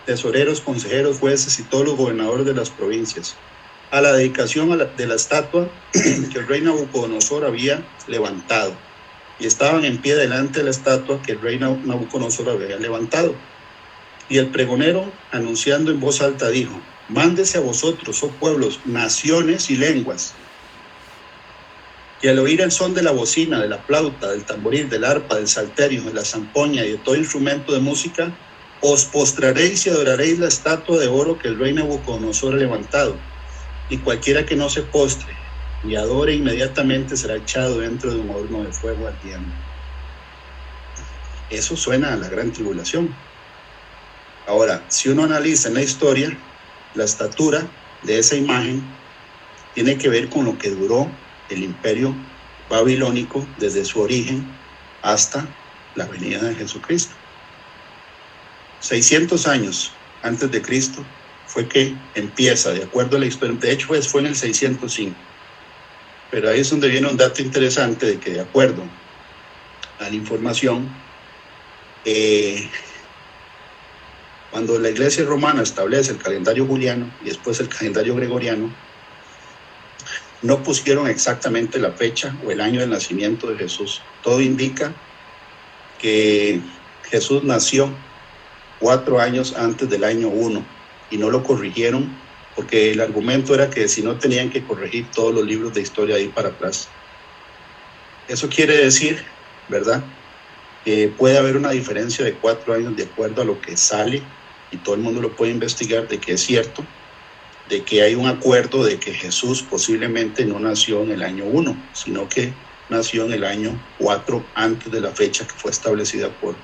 tesoreros, consejeros, jueces y todos los gobernadores de las provincias, a la dedicación de la estatua que el rey Nabucodonosor había levantado. Y estaban en pie delante de la estatua que el rey Nabucodonosor había levantado. Y el pregonero, anunciando en voz alta, dijo: mándese a vosotros, oh pueblos, naciones y lenguas, y al oír el son de la bocina, de la flauta, del tamboril, del arpa, del salterio, de la zampoña y de todo instrumento de música, os postraréis y adoraréis la estatua de oro que el rey Nabucodonosor ha levantado. Y cualquiera que no se postre y adore, inmediatamente será echado dentro de un horno de fuego ardiendo. Eso suena a la gran tribulación. Ahora, si uno analiza en la historia, la estatura de esa imagen tiene que ver con lo que duró el imperio babilónico desde su origen hasta la venida de Jesucristo. 600 años antes de Cristo fue que empieza, de acuerdo a la historia. De hecho, fue en el 605. Pero ahí es donde viene un dato interesante de que, de acuerdo a la información, cuando la Iglesia romana establece el calendario juliano y después el calendario gregoriano, no pusieron exactamente la fecha o el año del nacimiento de Jesús. Todo indica que Jesús nació 4 años antes del año 1 y no lo corrigieron porque el argumento era que si no tenían que corregir todos los libros de historia de ahí para atrás. Eso quiere decir, ¿verdad?, que puede haber una diferencia de 4 años de acuerdo a lo que sale, y todo el mundo lo puede investigar, de que es cierto, de que hay un acuerdo de que Jesús posiblemente no nació en el año 1, sino que nació en el año 4 antes de la fecha que fue establecida por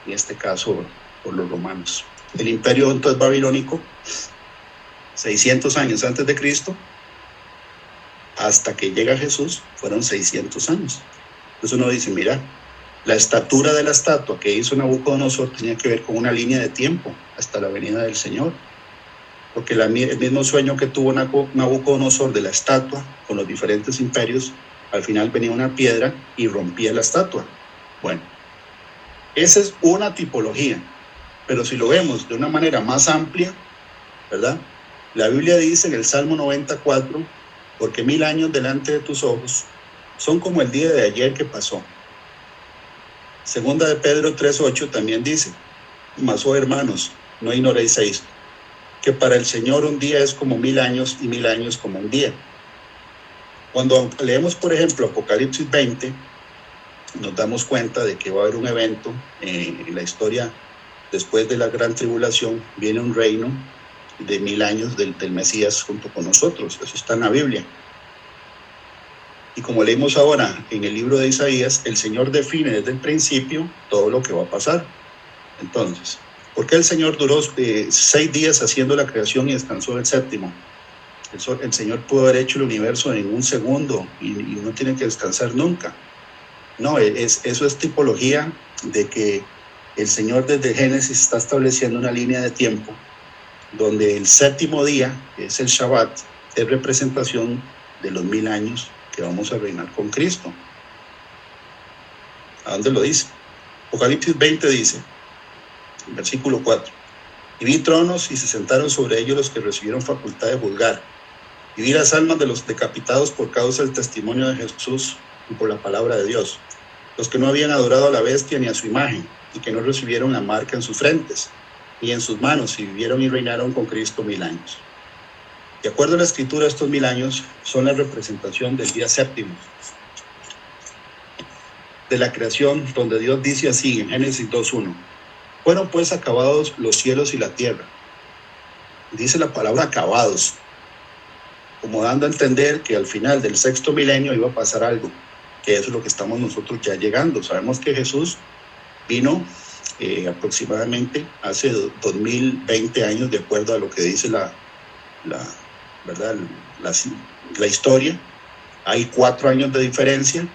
en este caso por los romanos. El imperio entonces babilónico, 600 años antes de Cristo, hasta que llega Jesús, fueron 600 años. Entonces uno dice, mira, la estatura de la estatua que hizo Nabucodonosor tenía que ver con una línea de tiempo hasta la venida del Señor. Porque el mismo sueño que tuvo Nabucodonosor de la estatua con los diferentes imperios, al final venía una piedra y rompía la estatua. Bueno, esa es una tipología, pero si lo vemos de una manera más amplia, ¿verdad? La Biblia dice en el Salmo 94, porque 1000 años delante de tus ojos son como el día de ayer que pasó. Segunda de Pedro 3:8 también dice, mas oh hermanos, no ignoréis esto, que para el Señor un día es como 1000 años y 1000 años como un día. Cuando leemos, por ejemplo, Apocalipsis 20, nos damos cuenta de que va a haber un evento en la historia. Después de la gran tribulación viene un reino de 1000 años del Mesías junto con nosotros. Eso está en la Biblia. Y como leímos ahora en el libro de Isaías, el Señor define desde el principio todo lo que va a pasar. Entonces, ¿por qué el Señor duró 6 días haciendo la creación y descansó el séptimo? El Señor pudo haber hecho el universo en un segundo y no tiene que descansar nunca. No, eso es tipología de que el Señor desde Génesis está estableciendo una línea de tiempo donde el séptimo día, que es el Shabbat, es representación de los 1000 años que vamos a reinar con Cristo. ¿A dónde lo dice? Apocalipsis 20 dice, en versículo 4, y vi tronos y se sentaron sobre ellos los que recibieron facultad de juzgar, y vi las almas de los decapitados por causa del testimonio de Jesús y por la palabra de Dios, los que no habían adorado a la bestia ni a su imagen, y que no recibieron la marca en sus frentes, ni en sus manos, y vivieron y reinaron con Cristo 1000 años. De acuerdo a la Escritura, estos 1000 años son la representación del día séptimo de la creación, donde Dios dice así en Génesis 2:1, fueron pues acabados los cielos y la tierra. Dice la palabra acabados, como dando a entender que al final del sexto milenio iba a pasar algo, que eso es lo que estamos nosotros ya llegando. Sabemos que Jesús vino aproximadamente hace 2020 años, de acuerdo a lo que dice ¿verdad? La historia. Hay 4 años de diferencia,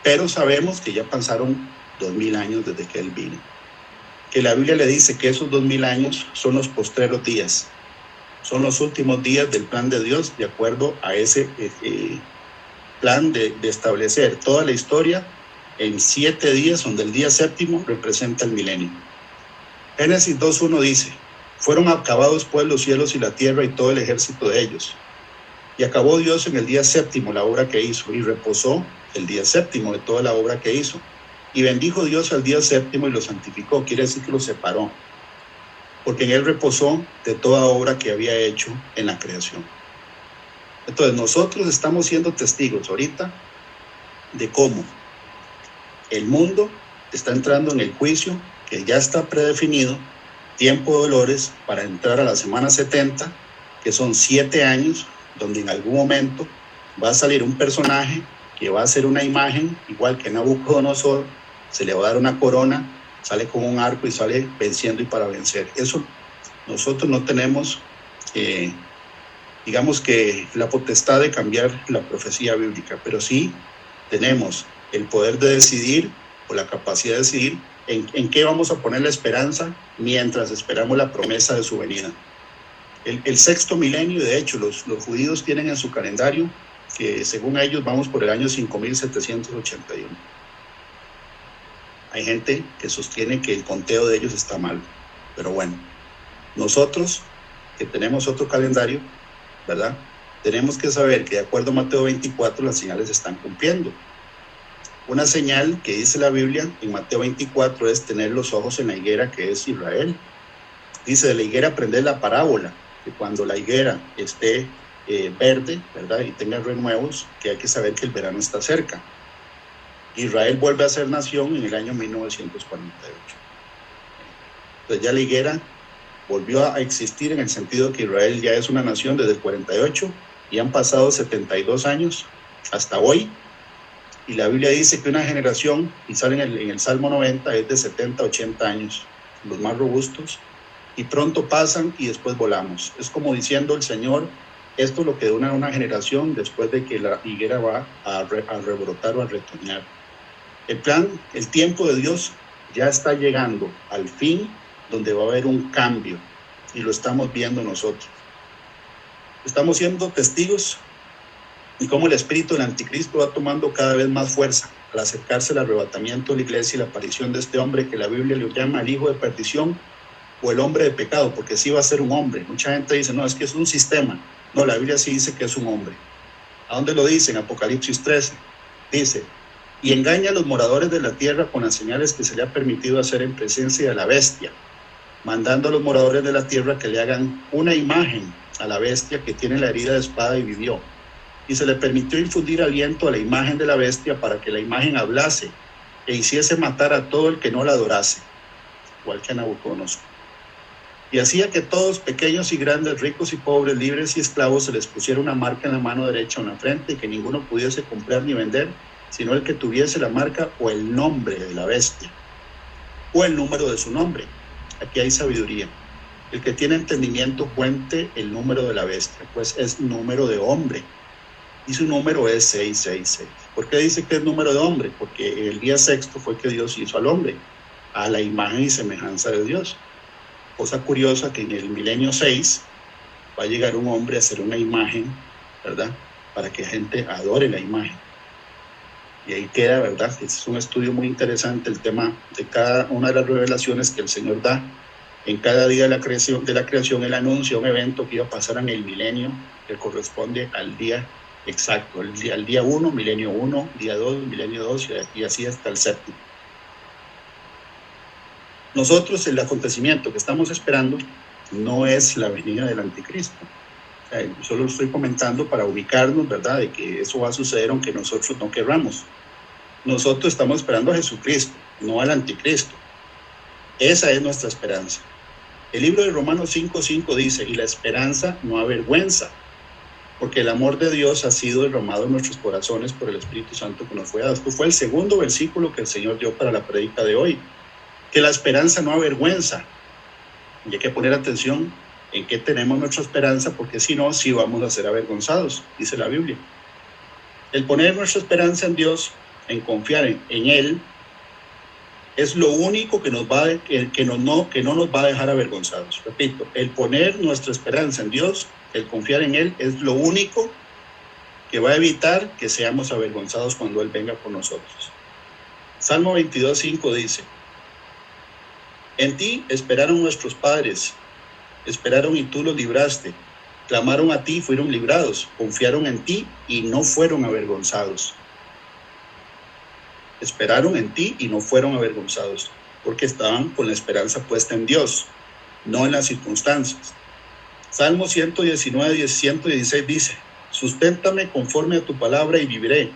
pero sabemos que ya pasaron 2000 años desde que Él vino. Que la Biblia le dice que esos 2000 años son los postreros días, son los últimos días del plan de Dios, de acuerdo a ese plan de establecer toda la historia en 7 días, donde el día séptimo representa el milenio. Génesis 2:1 dice, fueron acabados pues los cielos y la tierra y todo el ejército de ellos. Y acabó Dios en el día séptimo la obra que hizo, y reposó el día séptimo de toda la obra que hizo. Y bendijo Dios al día séptimo y lo santificó, quiere decir que lo separó, porque en él reposó de toda obra que había hecho en la creación. Entonces nosotros estamos siendo testigos ahorita de cómo el mundo está entrando en el juicio que ya está predefinido, tiempo de dolores para entrar a la semana 70, que son 7 años, donde en algún momento va a salir un personaje que va a hacer una imagen, igual que Nabucodonosor, se le va a dar una corona, sale con un arco y sale venciendo y para vencer. Eso nosotros no tenemos, digamos que la potestad de cambiar la profecía bíblica, pero sí tenemos el poder de decidir, o la capacidad de decidir, en qué vamos a poner la esperanza mientras esperamos la promesa de su venida. El sexto milenio, de hecho, los judíos tienen en su calendario que según ellos vamos por el año 5781. Hay gente que sostiene que el conteo de ellos está mal, pero bueno, nosotros que tenemos otro calendario, ¿verdad? Tenemos que saber que de acuerdo a Mateo 24 las señales se están cumpliendo. Una señal que dice la Biblia en Mateo 24 es tener los ojos en la higuera, que es Israel. Dice, de la higuera aprender la parábola, que cuando la higuera esté verde, ¿verdad? Y tenga renuevos, que hay que saber que el verano está cerca. Israel vuelve a ser nación en el año 1948. Entonces ya la higuera volvió a existir en el sentido de que Israel ya es una nación desde el 48 y han pasado 72 años hasta hoy. Y la Biblia dice que una generación, y sale en el Salmo 90, es de 70 a 80 años, los más robustos, y pronto pasan y después volamos. Es como diciendo el Señor, esto es lo que dura una generación después de que la higuera va a rebrotar o a retoñar. El plan, el tiempo de Dios ya está llegando al fin, donde va a haber un cambio, y lo estamos viendo nosotros. Estamos siendo testigos y cómo el espíritu del anticristo va tomando cada vez más fuerza al acercarse al arrebatamiento de la iglesia y la aparición de este hombre que la Biblia le llama el hijo de perdición o el hombre de pecado, porque sí va a ser un hombre. Mucha gente dice, no, es que es un sistema. No, la Biblia sí dice que es un hombre. ¿A dónde lo dice? En Apocalipsis 13. Dice, y engaña a los moradores de la tierra con las señales que se le ha permitido hacer en presencia de la bestia, mandando a los moradores de la tierra que le hagan una imagen a la bestia que tiene la herida de espada y vivió. Y se le permitió infundir aliento a la imagen de la bestia para que la imagen hablase e hiciese matar a todo el que no la adorase, igual que a Nabucodonosor. Y hacía que todos, pequeños y grandes, ricos y pobres, libres y esclavos, se les pusiera una marca en la mano derecha o en la frente, y que ninguno pudiese comprar ni vender, sino el que tuviese la marca o el nombre de la bestia, o el número de su nombre. Aquí hay sabiduría. El que tiene entendimiento cuente el número de la bestia, pues es número de hombre, y su número es 666. ¿Por qué dice que es número de hombre? Porque el día sexto fue que Dios hizo al hombre, a la imagen y semejanza de Dios. Cosa curiosa que en el milenio 6 va a llegar un hombre a hacer una imagen, ¿verdad? Para que la gente adore la imagen. Y ahí queda, ¿verdad? Es un estudio muy interesante el tema de cada una de las revelaciones que el Señor da. En cada día de la creación, Él anuncia un evento que iba a pasar en el milenio, que corresponde al día exacto, al día 1, milenio 1, día 2, milenio 2, y así hasta el séptimo. Nosotros, el acontecimiento que estamos esperando no es la venida del anticristo. Solo lo estoy comentando para ubicarnos, ¿verdad?, de que eso va a suceder aunque nosotros no querramos. Nosotros estamos esperando a Jesucristo, no al anticristo. Esa es nuestra esperanza. El libro de Romanos 5:5 dice, y la esperanza no avergüenza, porque el amor de Dios ha sido derramado en nuestros corazones por el Espíritu Santo que nos fue dado. Esto fue el segundo versículo que el Señor dio para la prédica de hoy. Que la esperanza no avergüenza. Y hay que poner atención en qué tenemos nuestra esperanza, porque si no, sí vamos a ser avergonzados, dice la Biblia. El poner nuestra esperanza en Dios, en confiar en Él, es lo único que no nos va a dejar avergonzados. Repito, el poner nuestra esperanza en Dios, el confiar en Él, es lo único que va a evitar que seamos avergonzados cuando Él venga por nosotros. Salmo 22:5 dice, en ti esperaron nuestros padres, esperaron y tú los libraste, clamaron a ti y fueron librados, confiaron en ti y no fueron avergonzados. Esperaron en ti y no fueron avergonzados, porque estaban con la esperanza puesta en Dios, no en las circunstancias. Salmo 116 dice, susténtame conforme a tu palabra y viviré,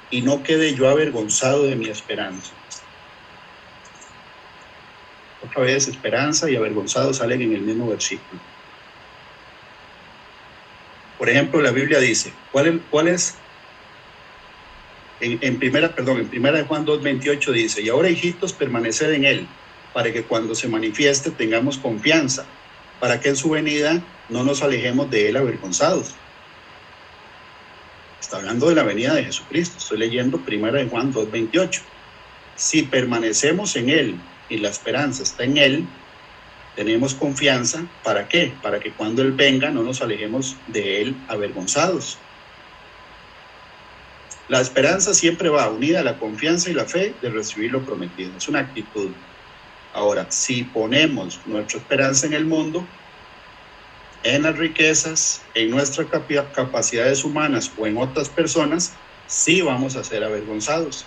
y no quede yo avergonzado de mi esperanza. Otra vez, esperanza y avergonzado salen en el mismo versículo. Por ejemplo, la Biblia dice, ¿cuál es? En primera de Juan 2:28 dice, y ahora, hijitos, permaneced en Él, para que cuando se manifieste tengamos confianza, para que en su venida no nos alejemos de Él avergonzados. Está hablando de la venida de Jesucristo. Estoy leyendo primera de Juan 2:28. Si permanecemos en Él y la esperanza está en Él, tenemos confianza. ¿Para qué? Para que cuando Él venga no nos alejemos de Él avergonzados. La esperanza siempre va unida a la confianza y la fe de recibir lo prometido. Es una actitud. Ahora, si ponemos nuestra esperanza en el mundo, en las riquezas, en nuestras capacidades humanas o en otras personas, sí vamos a ser avergonzados.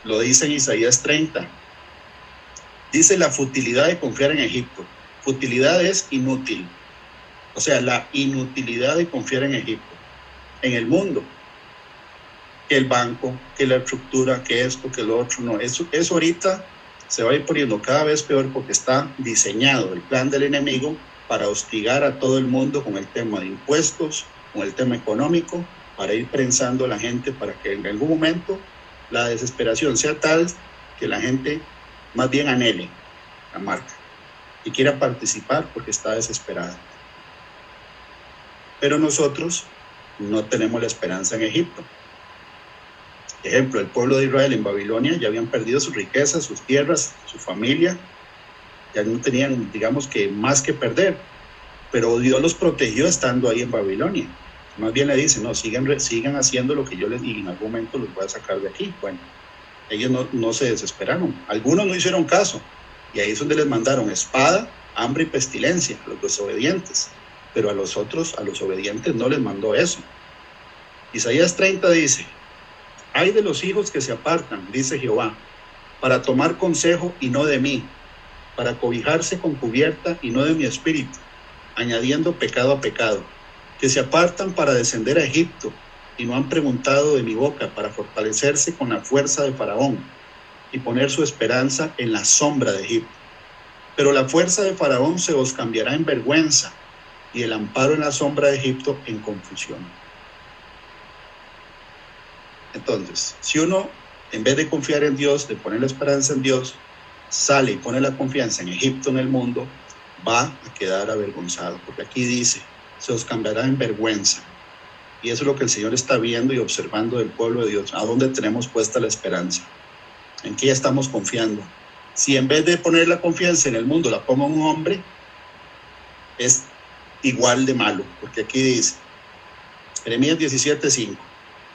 Lo dice en Isaías 30. Dice la futilidad de confiar en Egipto. Futilidad es inútil. O sea, la inutilidad de confiar en Egipto. En el mundo. Que el banco, que la estructura, que esto, que lo otro. No, eso ahorita se va a ir poniendo cada vez peor porque está diseñado el plan del enemigo para hostigar a todo el mundo con el tema de impuestos, con el tema económico, para ir prensando a la gente para que en algún momento la desesperación sea tal que la gente más bien anhele la marca y quiera participar porque está desesperada. Pero nosotros no tenemos la esperanza en Egipto. Ejemplo, el pueblo de Israel en Babilonia ya habían perdido sus riquezas, sus tierras, su familia, ya no tenían, digamos que más que perder, pero Dios los protegió estando ahí en Babilonia. Más bien le dice, no, sigan haciendo lo que yo les digo, en algún momento los voy a sacar de aquí. Bueno, ellos no se desesperaron, algunos no hicieron caso, y ahí es donde les mandaron espada, hambre y pestilencia, a los desobedientes, pero a los obedientes no les mandó eso. Isaías 30 dice, ay de los hijos que se apartan, dice Jehová, para tomar consejo y no de mí, para cobijarse con cubierta y no de mi espíritu, añadiendo pecado a pecado, que se apartan para descender a Egipto y no han preguntado de mi boca, para fortalecerse con la fuerza de Faraón y poner su esperanza en la sombra de Egipto. Pero la fuerza de Faraón se os cambiará en vergüenza y el amparo en la sombra de Egipto en confusión. Entonces, si uno, en vez de confiar en Dios, de poner la esperanza en Dios, sale y pone la confianza en Egipto, en el mundo, va a quedar avergonzado, porque aquí dice, se os cambiará en vergüenza. Y eso es lo que el Señor está viendo y observando del pueblo de Dios. ¿A dónde tenemos puesta la esperanza? ¿En qué estamos confiando? Si en vez de poner la confianza en el mundo la pongo en un hombre, es igual de malo, porque aquí dice, Jeremías 17:5,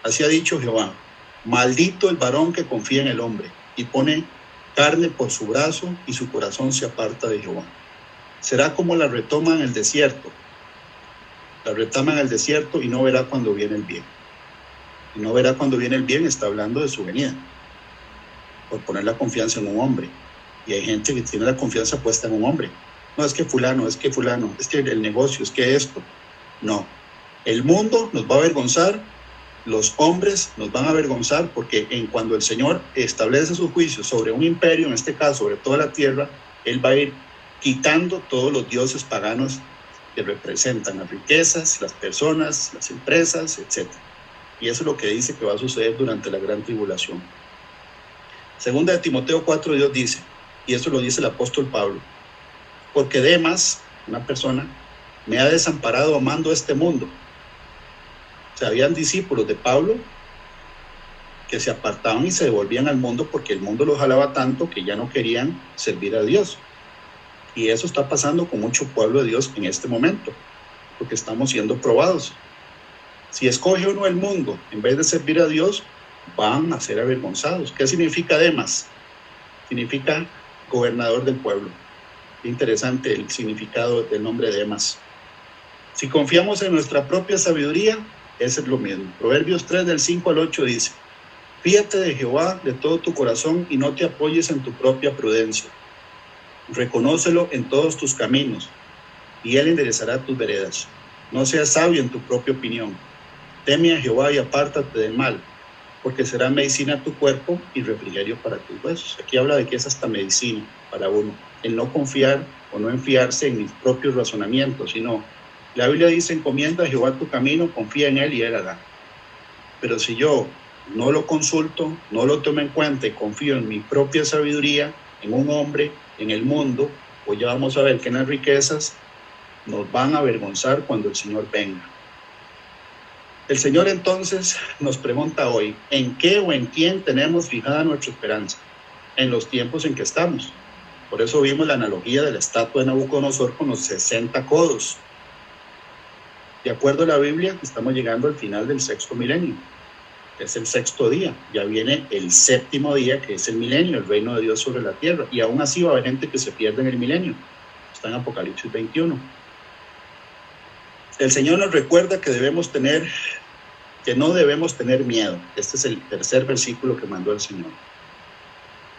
así ha dicho Jehová, maldito el varón que confía en el hombre y pone carne por su brazo y su corazón se aparta de Jehová. Será como la retoma en el desierto. La retama en el desierto y no verá cuando viene el bien. Y no verá cuando viene el bien, está hablando de su venida, por poner la confianza en un hombre. Y hay gente que tiene la confianza puesta en un hombre. No, es que fulano, es que el negocio, es que esto. No, el mundo nos va a avergonzar, los hombres nos van a avergonzar, porque cuando el Señor establece sus juicios sobre un imperio, en este caso sobre toda la tierra, Él va a ir quitando todos los dioses paganos que representan las riquezas, las personas, las empresas, etc. Y eso es lo que dice que va a suceder durante la gran tribulación. Segunda de Timoteo 4, Dios dice, y eso lo dice el apóstol Pablo, porque Demas, una persona, me ha desamparado amando este mundo. O sea, habían discípulos de Pablo que se apartaban y se devolvían al mundo porque el mundo los jalaba tanto que ya no querían servir a Dios. Y eso está pasando con mucho pueblo de Dios en este momento, porque estamos siendo probados. Si escoge uno el mundo en vez de servir a Dios, van a ser avergonzados. ¿Qué significa Demas? Significa gobernador del pueblo. Interesante el significado del nombre de Demas. Si confiamos en nuestra propia sabiduría, eso es lo mismo. Proverbios 3 del 5 al 8 dice, fíate de Jehová de todo tu corazón y no te apoyes en tu propia prudencia. Reconócelo en todos tus caminos y Él enderezará tus veredas. No seas sabio en tu propia opinión. Teme a Jehová y apártate del mal, porque será medicina a tu cuerpo y refrigerio para tus huesos. Aquí habla de que es hasta medicina para uno, el no confiar o no enfiarse en mis propios razonamientos, sino, la Biblia dice, encomienda a Jehová tu camino, confía en Él y Él hará. Pero si yo no lo consulto, no lo tomo en cuenta y confío en mi propia sabiduría, en un hombre, en el mundo, pues ya vamos a ver que en las riquezas nos van a avergonzar cuando el Señor venga. El Señor entonces nos pregunta hoy, ¿en qué o en quién tenemos fijada nuestra esperanza? En los tiempos en que estamos. Por eso vimos la analogía de la estatua de Nabucodonosor con los 60 codos. De acuerdo a la Biblia, estamos llegando al final del sexto milenio. Es el sexto día. Ya viene el séptimo día, que es el milenio, el reino de Dios sobre la tierra. Y aún así va a haber gente que se pierde en el milenio. Está en Apocalipsis 21. El Señor nos recuerda que no debemos tener miedo. Este es el tercer versículo que mandó el Señor.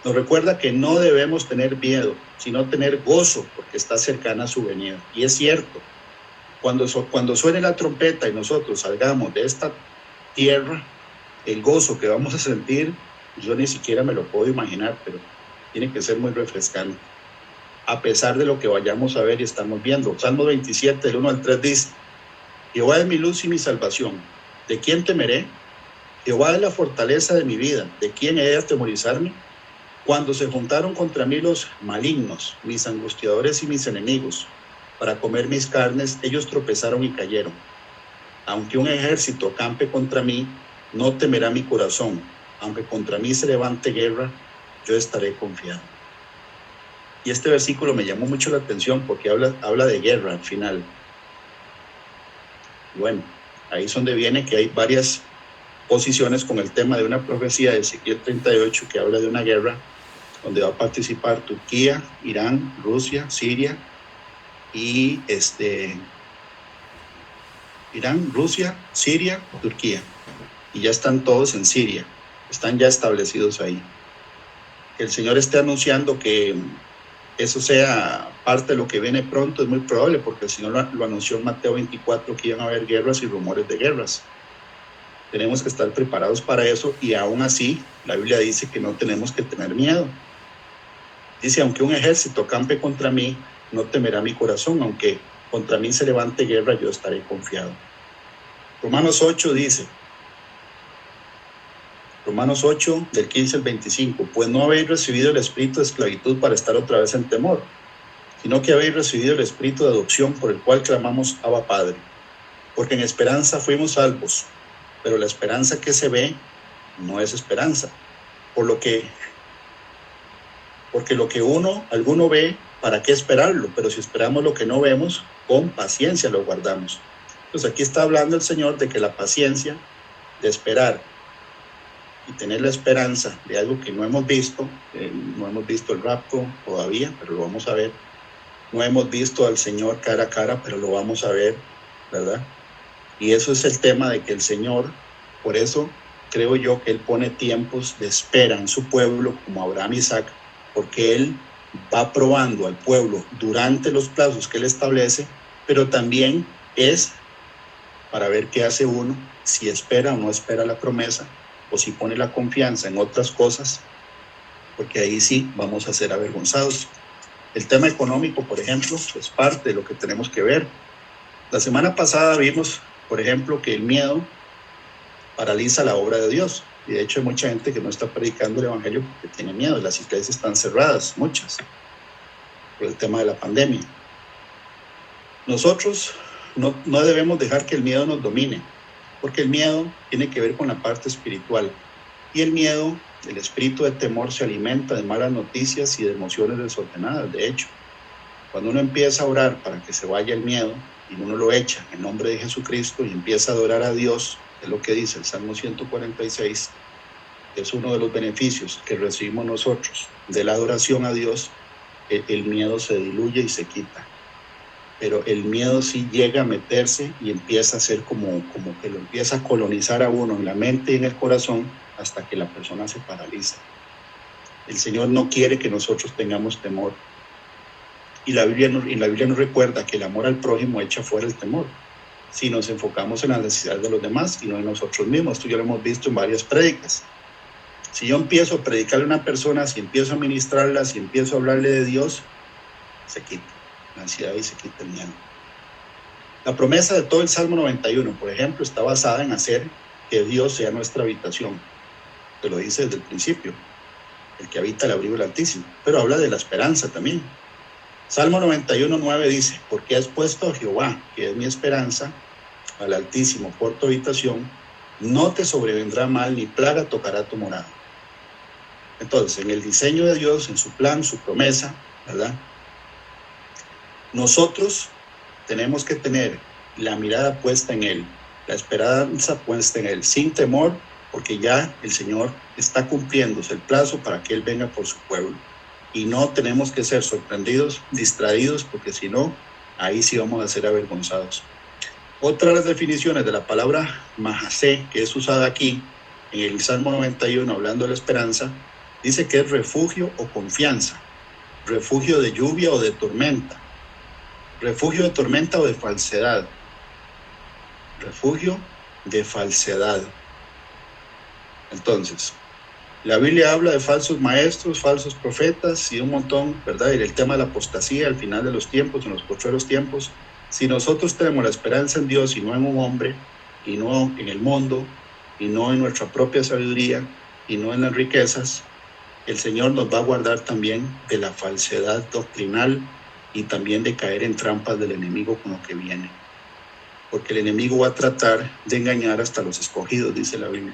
Nos recuerda que no debemos tener miedo, sino tener gozo, porque está cercana a su venida. Y es cierto, cuando suene la trompeta y nosotros salgamos de esta tierra, el gozo que vamos a sentir, yo ni siquiera me lo puedo imaginar, pero tiene que ser muy refrescante, a pesar de lo que vayamos a ver y estamos viendo. Salmo 27, del 1 al 3 dice, Jehová es mi luz y mi salvación. ¿De quién temeré? Jehová es la fortaleza de mi vida. ¿De quién he de atemorizarme? Cuando se juntaron contra mí los malignos, mis angustiadores y mis enemigos, para comer mis carnes, ellos tropezaron y cayeron. Aunque un ejército acampe contra mí, no temerá mi corazón. Aunque contra mí se levante guerra, yo estaré confiado. Y este versículo me llamó mucho la atención porque habla de guerra al final. Bueno, ahí es donde viene que hay varias posiciones con el tema de una profecía de Ezequiel 38 que habla de una guerra donde va a participar Turquía, Irán, Rusia, Siria y Irán, Rusia, Siria, Turquía. Y ya están todos en Siria, están ya establecidos ahí. Que el Señor esté anunciando que eso sea parte de lo que viene pronto es muy probable, porque el Señor lo anunció en Mateo 24 que iban a haber guerras y rumores de guerras. Tenemos que estar preparados para eso y aún así la Biblia dice que no tenemos que tener miedo. Dice, aunque un ejército acampe contra mí, no temerá mi corazón, aunque contra mí se levante guerra, yo estaré confiado. Romanos 8 dice, Romanos 8, del 15 al 25, pues no habéis recibido el espíritu de esclavitud para estar otra vez en temor, sino que habéis recibido el espíritu de adopción por el cual clamamos Abba Padre, porque en esperanza fuimos salvos, pero la esperanza que se ve no es esperanza, porque lo que alguno ve, ¿para qué esperarlo? Pero si esperamos lo que no vemos, con paciencia lo guardamos. Entonces aquí está hablando el Señor de que la paciencia de esperar y tener la esperanza de algo que no hemos visto el rapto todavía, pero lo vamos a ver. No hemos visto al Señor cara a cara, pero lo vamos a ver, ¿verdad? Y eso es el tema de que el Señor, por eso creo yo que Él pone tiempos de espera en su pueblo, como Abraham y Isaac, porque Él va probando al pueblo durante los plazos que Él establece, pero también es para ver qué hace uno, si espera o no espera la promesa, o si pone la confianza en otras cosas, porque ahí sí vamos a ser avergonzados. El tema económico, por ejemplo, es parte de lo que tenemos que ver. La semana pasada vimos, por ejemplo, que el miedo paraliza la obra de Dios. Y de hecho hay mucha gente que no está predicando el evangelio porque tiene miedo. Las iglesias están cerradas, muchas, por el tema de la pandemia. Nosotros no debemos dejar que el miedo nos domine, porque el miedo tiene que ver con la parte espiritual. Y el miedo, el espíritu de temor, se alimenta de malas noticias y de emociones desordenadas. De hecho, cuando uno empieza a orar para que se vaya el miedo y uno lo echa en nombre de Jesucristo y empieza a adorar a Dios, es lo que dice el Salmo 146, es uno de los beneficios que recibimos nosotros de la adoración a Dios. El miedo se diluye y se quita, pero el miedo sí llega a meterse y empieza a ser como que lo empieza a colonizar a uno en la mente y en el corazón hasta que la persona se paraliza. El Señor no quiere que nosotros tengamos temor, y la Biblia nos recuerda que el amor al prójimo echa fuera el temor, si nos enfocamos en las necesidades de los demás y no en nosotros mismos. Esto ya lo hemos visto en varias prédicas. Si yo empiezo a predicarle a una persona, si empiezo a ministrarla, si empiezo a hablarle de Dios, se quita la ansiedad y se quita el miedo. La promesa de todo el Salmo 91, por ejemplo, está basada en hacer que Dios sea nuestra habitación, que lo dice desde el principio, el que habita el abrigo del Altísimo, pero habla de la esperanza también. Salmo 91:9 dice, porque has puesto a Jehová, que es mi esperanza, al Altísimo por tu habitación, no te sobrevendrá mal ni plaga tocará tu morada. Entonces, en el diseño de Dios, en su plan, su promesa, ¿verdad? Nosotros tenemos que tener la mirada puesta en Él, la esperanza puesta en Él, sin temor, porque ya el Señor está cumpliéndose el plazo para que Él venga por su pueblo. Y no tenemos que ser sorprendidos, distraídos, porque si no, ahí sí vamos a ser avergonzados. Otra de las definiciones de la palabra mahasé, que es usada aquí en el Salmo 91, hablando de la esperanza, dice que es refugio o confianza, refugio de lluvia o de tormenta, refugio de tormenta o de falsedad, refugio de falsedad. Entonces, la Biblia habla de falsos maestros, falsos profetas y un montón, ¿verdad? Y el tema de la apostasía al final de los tiempos, en los postreros tiempos. Si nosotros tenemos la esperanza en Dios y no en un hombre, y no en el mundo, y no en nuestra propia sabiduría y no en las riquezas, el Señor nos va a guardar también de la falsedad doctrinal y también de caer en trampas del enemigo con lo que viene. Porque el enemigo va a tratar de engañar hasta los escogidos, dice la Biblia.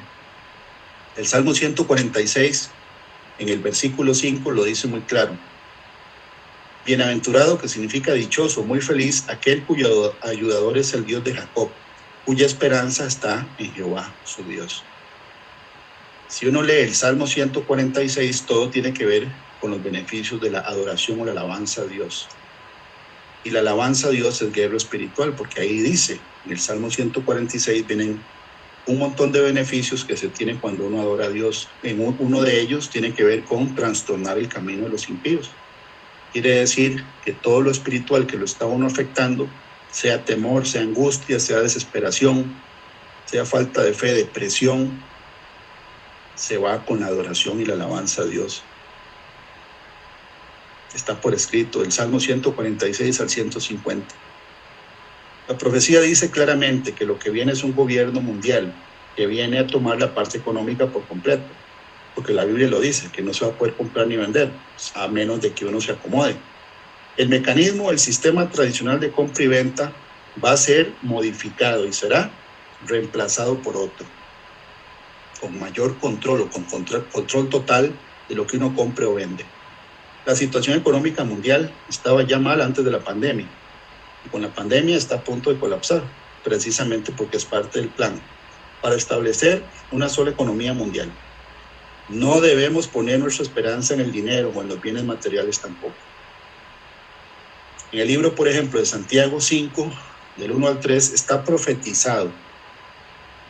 El Salmo 146, en el versículo 5, lo dice muy claro. Bienaventurado, que significa dichoso, muy feliz, aquel cuyo ayudador es el Dios de Jacob, cuya esperanza está en Jehová, su Dios. Si uno lee el Salmo 146, todo tiene que ver con los beneficios de la adoración o la alabanza a Dios. Y la alabanza a Dios es guerra espiritual, porque ahí dice, en el Salmo 146 vienen un montón de beneficios que se tienen cuando uno adora a Dios. Uno de ellos tiene que ver con trastornar el camino de los impíos. Quiere decir que todo lo espiritual que lo está uno afectando, sea temor, sea angustia, sea desesperación, sea falta de fe, depresión, se va con la adoración y la alabanza a Dios. Está por escrito, del Salmo 146 al 150. La profecía dice claramente que lo que viene es un gobierno mundial que viene a tomar la parte económica por completo, porque la Biblia lo dice, que no se va a poder comprar ni vender, a menos de que uno se acomode. El mecanismo, el sistema tradicional de compra y venta va a ser modificado y será reemplazado por otro, con mayor control o con control total de lo que uno compre o vende. La situación económica mundial estaba ya mal antes de la pandemia, y con la pandemia está a punto de colapsar, precisamente porque es parte del plan para establecer una sola economía mundial. No debemos poner nuestra esperanza en el dinero o en los bienes materiales tampoco. En el libro, por ejemplo, de Santiago 5, del 1 al 3, está profetizado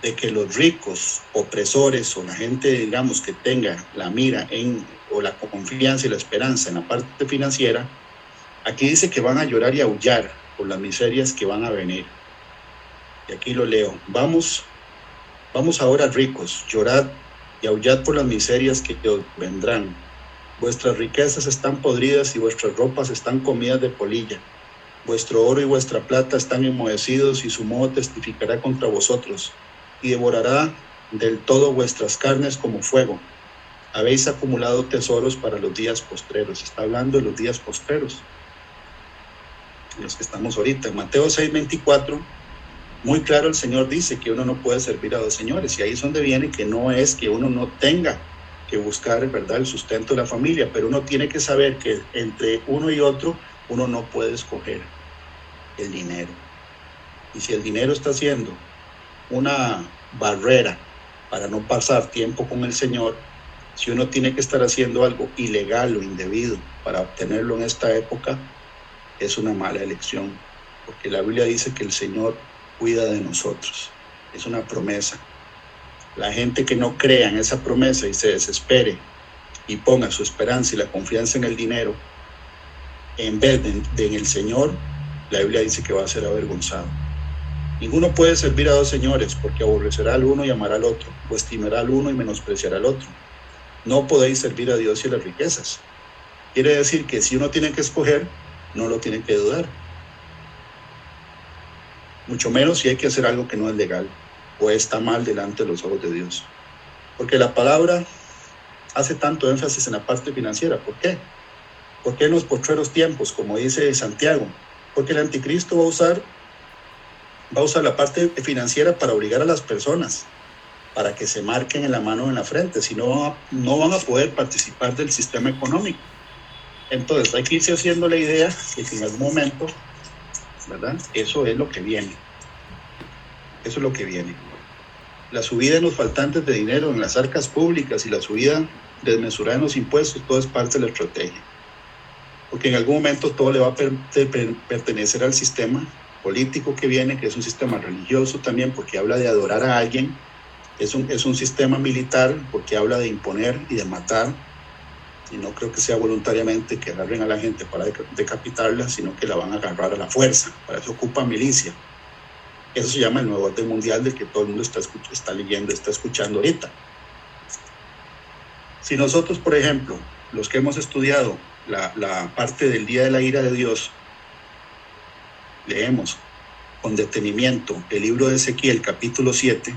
de que los ricos, opresores o la gente, digamos, que tenga la mira o la confianza y la esperanza en la parte financiera, aquí dice que van a llorar y aullar por las miserias que van a venir. Y aquí lo leo. Vamos ahora, ricos, llorad y aullad por las miserias que os vendrán. Vuestras riquezas están podridas y vuestras ropas están comidas de polilla. Vuestro oro y vuestra plata están enmohecidos y su moho testificará contra vosotros y devorará del todo vuestras carnes como fuego. Habéis acumulado tesoros para los días postreros. Está hablando de los días postreros, los que estamos ahorita. En Mateo 6:24, muy claro el Señor dice que uno no puede servir a dos señores, y ahí es donde viene que no es que uno no tenga que buscar, ¿verdad?, el sustento de la familia, pero uno tiene que saber que entre uno y otro uno no puede escoger el dinero. Y si el dinero está siendo una barrera para no pasar tiempo con el Señor, si uno tiene que estar haciendo algo ilegal o indebido para obtenerlo en esta época, es una mala elección, porque la Biblia dice que el Señor cuida de nosotros. Es una promesa. La gente que no crea en esa promesa y se desespere y ponga su esperanza y la confianza en el dinero en vez de en el Señor, la Biblia dice que va a ser avergonzado. Ninguno puede servir a dos señores, porque aborrecerá al uno y amará al otro, o estimará al uno y menospreciará al otro. No podéis servir a Dios y a las riquezas. Quiere decir que si uno tiene que escoger, no lo tiene que dudar. Mucho menos si hay que hacer algo que no es legal o está mal delante de los ojos de Dios. Porque la palabra hace tanto énfasis en la parte financiera. ¿Por qué? Porque en los postreros tiempos, como dice Santiago, porque el anticristo va a usar la parte financiera para obligar a las personas, para que se marquen en la mano o en la frente, si no van a poder participar del sistema económico. Entonces hay que irse haciendo la idea de que en algún momento, ¿verdad?, eso es lo que viene. Eso es lo que viene. La subida en los faltantes de dinero en las arcas públicas y la subida desmesurada en los impuestos, todo es parte de la estrategia. Porque en algún momento todo le va a pertenecer al sistema político que viene, que es un sistema religioso también, porque habla de adorar a alguien. Es un sistema militar, porque habla de imponer y de matar. Y no creo que sea voluntariamente que agarren a la gente para decapitarla, sino que la van a agarrar a la fuerza. Para eso ocupa milicia. Eso se llama el nuevo orden mundial, del que todo el mundo está leyendo, está escuchando ahorita. Si nosotros, por ejemplo, los que hemos estudiado la parte del día de la ira de Dios, leemos con detenimiento el libro de Ezequiel, capítulo 7,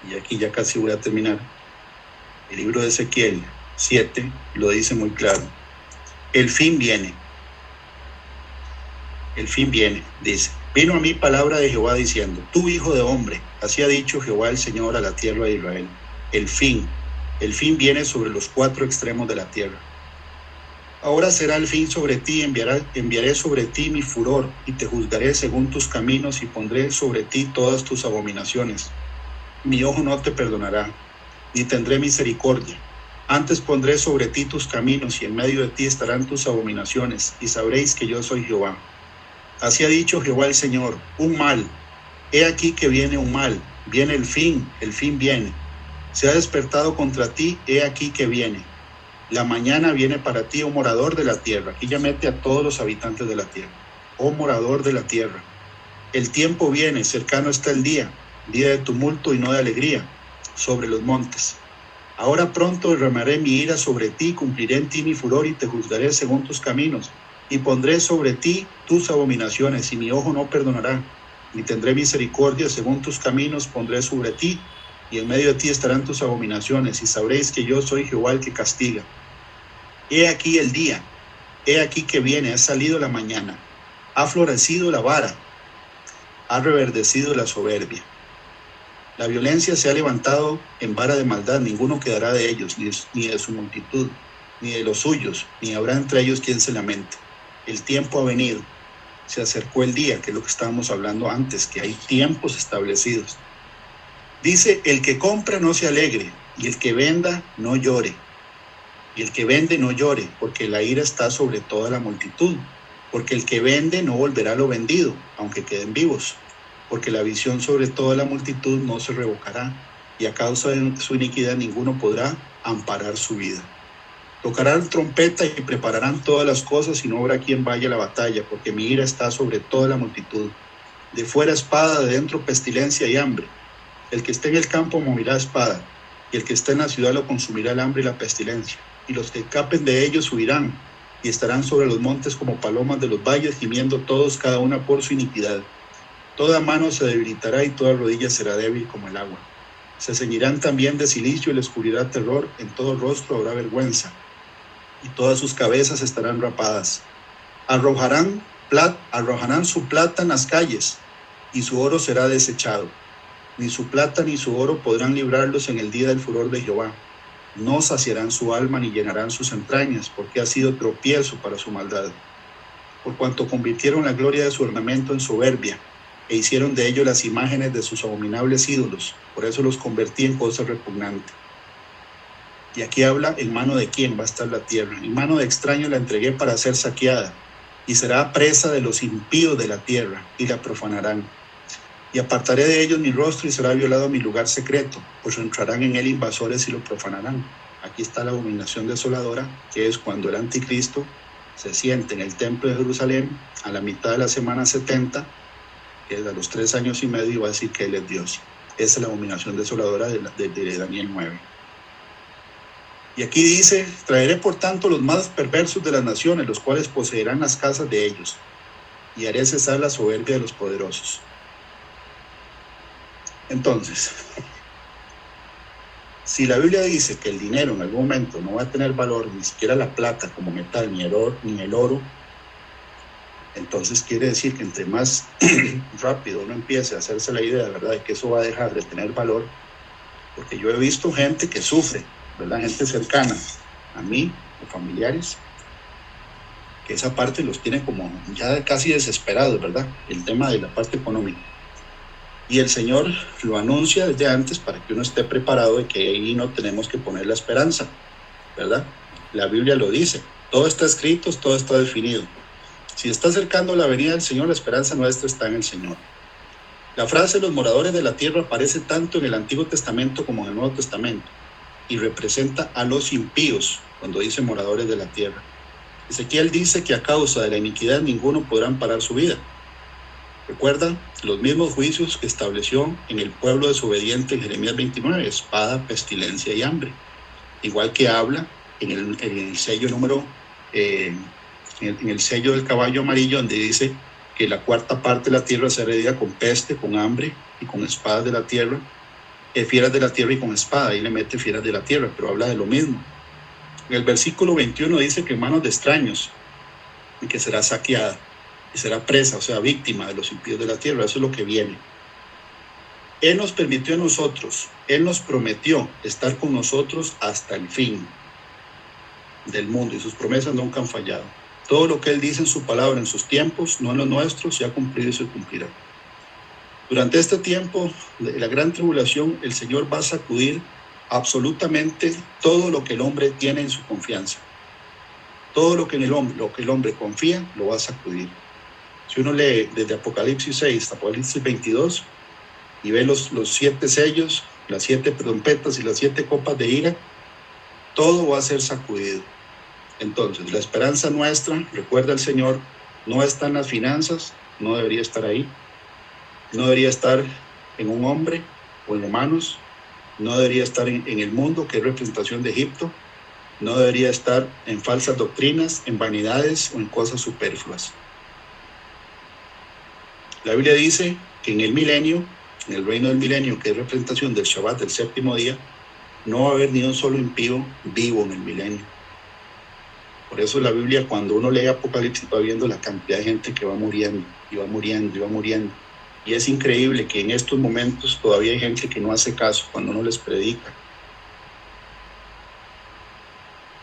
y aquí ya casi voy a terminar, el libro de Ezequiel 7 lo dice muy claro. El fin viene. El fin viene, dice. Vino a mí palabra de Jehová diciendo, tú hijo de hombre, así ha dicho Jehová el Señor a la tierra de Israel. El fin viene sobre los 4 extremos de la tierra. Ahora será el fin sobre ti, enviaré sobre ti mi furor, y te juzgaré según tus caminos, y pondré sobre ti todas tus abominaciones. Mi ojo no te perdonará, ni tendré misericordia. Antes pondré sobre ti tus caminos, y en medio de ti estarán tus abominaciones, y sabréis que yo soy Jehová. Así ha dicho Jehová el Señor, un mal. He aquí que viene un mal, viene el fin viene. Se ha despertado contra ti, he aquí que viene. La mañana viene para ti, oh morador de la tierra. Aquí ya mete a todos los habitantes de la tierra. Oh morador de la tierra. El tiempo viene, cercano está el día de tumulto y no de alegría, sobre los montes. Ahora pronto derramaré mi ira sobre ti, cumpliré en ti mi furor y te juzgaré según tus caminos. Y pondré sobre ti tus abominaciones, y mi ojo no perdonará, ni tendré misericordia según tus caminos, pondré sobre ti, y en medio de ti estarán tus abominaciones, y sabréis que yo soy Jehová el que castiga. He aquí el día, he aquí que viene, ha salido la mañana, ha florecido la vara, ha reverdecido la soberbia. La violencia se ha levantado en vara de maldad, ninguno quedará de ellos, ni de su multitud, ni de los suyos, ni habrá entre ellos quien se lamente. El tiempo ha venido, se acercó el día, que es lo que estábamos hablando antes, que hay tiempos establecidos. Dice, el que compra no se alegre, y el que venda no llore. Y el que vende no llore, porque la ira está sobre toda la multitud. Porque el que vende no volverá lo vendido, aunque queden vivos. Porque la visión sobre toda la multitud no se revocará, y a causa de su iniquidad ninguno podrá amparar su vida. Tocarán trompeta y prepararán todas las cosas, y no habrá quien vaya a la batalla, porque mi ira está sobre toda la multitud. De fuera espada, de dentro pestilencia y hambre. El que esté en el campo morirá espada, y el que esté en la ciudad lo consumirá el hambre y la pestilencia. Y los que escapen de ellos huirán, y estarán sobre los montes como palomas de los valles, gimiendo todos cada una por su iniquidad. Toda mano se debilitará y toda rodilla será débil como el agua. Se ceñirán también de cilicio y les cubrirá terror, en todo rostro habrá vergüenza, y todas sus cabezas estarán rapadas. Arrojarán su plata en las calles, y su oro será desechado. Ni su plata ni su oro podrán librarlos en el día del furor de Jehová. No saciarán su alma ni llenarán sus entrañas, porque ha sido tropiezo para su maldad. Por cuanto convirtieron la gloria de su ornamento en soberbia, e hicieron de ello las imágenes de sus abominables ídolos, por eso los convertí en cosa repugnante. Y aquí habla en mano de quién va a estar la tierra. En mano de extraños la entregué para ser saqueada, y será presa de los impíos de la tierra, y la profanarán. Y apartaré de ellos mi rostro, y será violado mi lugar secreto, pues entrarán en él invasores y lo profanarán. Aquí está la abominación desoladora, que es cuando el anticristo se siente en el templo de Jerusalén a la mitad de la semana 70, que es a los 3 años y medio, y va a decir que él es Dios. Esa es la abominación desoladora de Daniel 9. Y aquí dice, traeré por tanto los más perversos de las naciones, los cuales poseerán las casas de ellos, y haré cesar la soberbia de los poderosos. Entonces, si la Biblia dice que el dinero en algún momento no va a tener valor, ni siquiera la plata como metal, ni el oro, entonces quiere decir que entre más rápido uno empiece a hacerse la idea, ¿verdad?, de que eso va a dejar de tener valor, porque yo he visto gente que sufre, ¿verdad?, gente cercana a mí, o familiares, que esa parte los tiene como ya casi desesperados, ¿verdad?, el tema de la parte económica. Y el Señor lo anuncia desde antes para que uno esté preparado de que ahí no tenemos que poner la esperanza, ¿verdad? La Biblia lo dice, todo está escrito, todo está definido. Si está acercando la venida del Señor, la esperanza nuestra está en el Señor. La frase los moradores de la tierra aparece tanto en el Antiguo Testamento como en el Nuevo Testamento y representa a los impíos cuando dice moradores de la tierra. Ezequiel dice que a causa de la iniquidad ninguno podrá amparar su vida. Recuerdan los mismos juicios que estableció en el pueblo desobediente en Jeremías 29, espada, pestilencia y hambre. Igual que habla en el sello número, en el sello del caballo amarillo, donde dice que la 4ª parte de la tierra será heredida con peste, con hambre y con espadas de la tierra. fieras de la tierra y con espada, ahí le mete fieras de la tierra, pero habla de lo mismo. En el versículo 21 dice que en manos de extraños, y que será saqueada, y será presa, o sea, víctima de los impíos de la tierra. Eso es lo que viene. Él nos permitió a nosotros, Él nos prometió estar con nosotros hasta el fin del mundo, y sus promesas nunca han fallado. Todo lo que Él dice en su palabra, en sus tiempos, no en los nuestros, se ha cumplido y se cumplirá. Durante este tiempo de la gran tribulación, el Señor va a sacudir absolutamente todo lo que el hombre tiene en su confianza. Todo lo que el hombre confía, lo va a sacudir. Si uno lee desde Apocalipsis 6 hasta Apocalipsis 22 y ve los 7 sellos, las 7 trompetas y las 7 copas de ira, todo va a ser sacudido. Entonces, la esperanza nuestra, recuerda el Señor, no está en las finanzas, no debería estar ahí. No debería estar en un hombre o en humanos, no debería estar en el mundo, que es representación de Egipto, no debería estar en falsas doctrinas, en vanidades o en cosas superfluas. La Biblia dice que en el milenio, en el reino del milenio, que es representación del Shabbat, del séptimo día, no va a haber ni un solo impío vivo en el milenio. Por eso la Biblia, cuando uno lee Apocalipsis, va viendo la cantidad de gente que va muriendo, y va muriendo, y va muriendo. Y es increíble que en estos momentos todavía hay gente que no hace caso cuando uno les predica.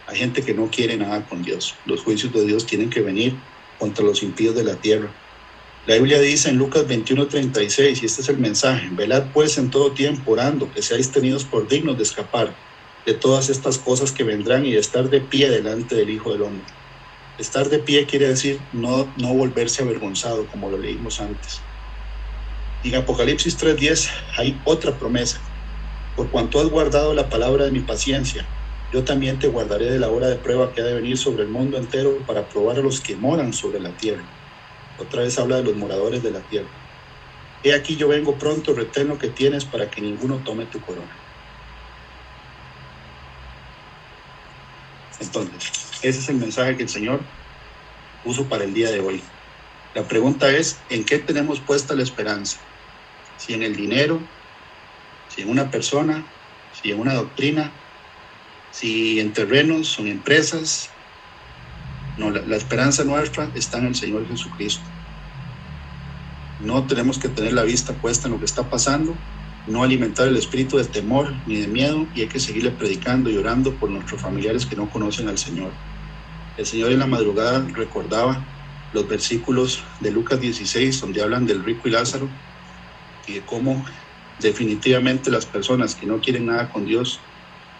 Hay gente que no quiere nada con Dios. Los juicios de Dios tienen que venir contra los impíos de la tierra. La Biblia dice en Lucas 21:36, y este es el mensaje: velad pues en todo tiempo, orando, que seáis tenidos por dignos de escapar de todas estas cosas que vendrán y de estar de pie delante del Hijo del Hombre. Estar de pie quiere decir no volverse avergonzado, como lo leímos antes. Y en Apocalipsis 3:10 hay otra promesa: por cuanto has guardado la palabra de mi paciencia, yo también te guardaré de la hora de prueba que ha de venir sobre el mundo entero para probar a los que moran sobre la tierra. Otra vez habla de los moradores de la tierra. He aquí yo vengo pronto, retén lo que tienes para que ninguno tome tu corona. Entonces, ese es el mensaje que el Señor puso para el día de hoy. La pregunta es, ¿en qué tenemos puesta la esperanza? Si en el dinero, si en una persona, si en una doctrina, si en terrenos o en empresas. No, la esperanza nuestra está en el Señor Jesucristo. No tenemos que tener la vista puesta en lo que está pasando, no alimentar el espíritu de temor ni de miedo, y hay que seguirle predicando y orando por nuestros familiares que no conocen al Señor. El Señor en la madrugada recordaba los versículos de Lucas 16, donde hablan del rico y Lázaro, y de cómo definitivamente las personas que no quieren nada con Dios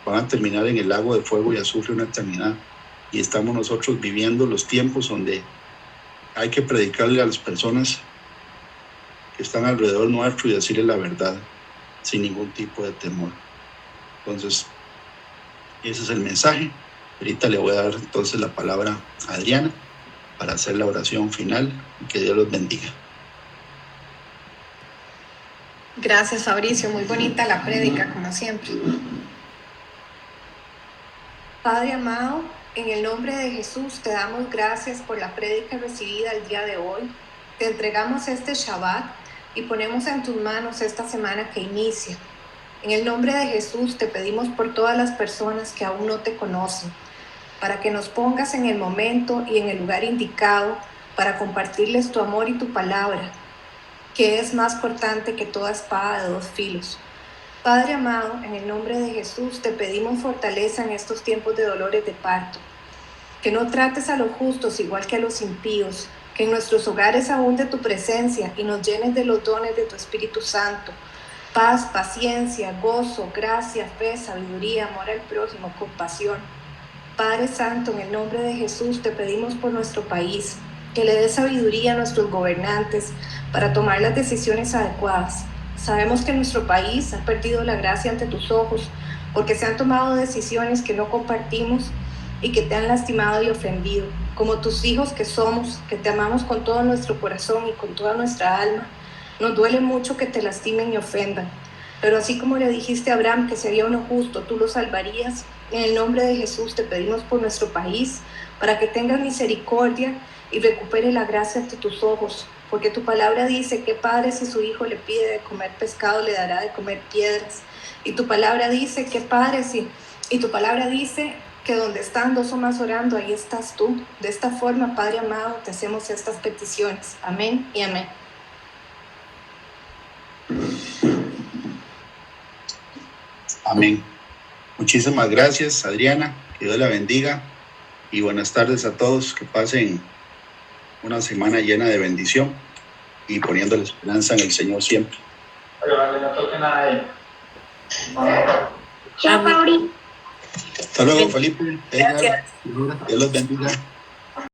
van a terminar en el lago de fuego y azufre una eternidad. Y estamos nosotros viviendo los tiempos donde hay que predicarle a las personas que están alrededor nuestro y decirles la verdad sin ningún tipo de temor. Entonces, ese es el mensaje. Ahorita le voy a dar entonces la palabra a Adriana para hacer la oración final y que Dios los bendiga. Gracias, Fabricio. Muy bonita la prédica, como siempre. Padre amado, en el nombre de Jesús te damos gracias por la prédica recibida el día de hoy. Te entregamos este Shabbat y ponemos en tus manos esta semana que inicia. En el nombre de Jesús te pedimos por todas las personas que aún no te conocen, para que nos pongas en el momento y en el lugar indicado para compartirles tu amor y tu palabra, que es más cortante que toda espada de 2 filos. Padre amado, en el nombre de Jesús te pedimos fortaleza en estos tiempos de dolores de parto, que no trates a los justos igual que a los impíos, que en nuestros hogares abunde tu presencia y nos llenes de los dones de tu Espíritu Santo, paz, paciencia, gozo, gracia, fe, sabiduría, amor al prójimo, compasión. Padre Santo, en el nombre de Jesús te pedimos por nuestro país, que le des sabiduría a nuestros gobernantes para tomar las decisiones adecuadas. Sabemos que nuestro país ha perdido la gracia ante tus ojos porque se han tomado decisiones que no compartimos y que te han lastimado y ofendido. Como tus hijos que somos, que te amamos con todo nuestro corazón y con toda nuestra alma, nos duele mucho que te lastimen y ofendan. Pero así como le dijiste a Abraham que si había uno justo, tú lo salvarías, en el nombre de Jesús te pedimos por nuestro país, para que tengas misericordia y recupere la gracia ante tus ojos. Porque tu palabra dice que padre si su hijo le pide de comer pescado le dará de comer piedras. Y tu palabra dice que, Padre, sí, y tu palabra dice que donde están dos o más orando, ahí estás tú. De esta forma, Padre amado, te hacemos estas peticiones. Amén y amén. Amén. Muchísimas gracias, Adriana. Que Dios la bendiga. Y buenas tardes a todos. Que pasen una semana llena de bendición y poniendo la esperanza en el Señor siempre. No toque nada ahí. Chao, Pauli. Hasta luego, Felipe. Gracias. Dios los bendiga.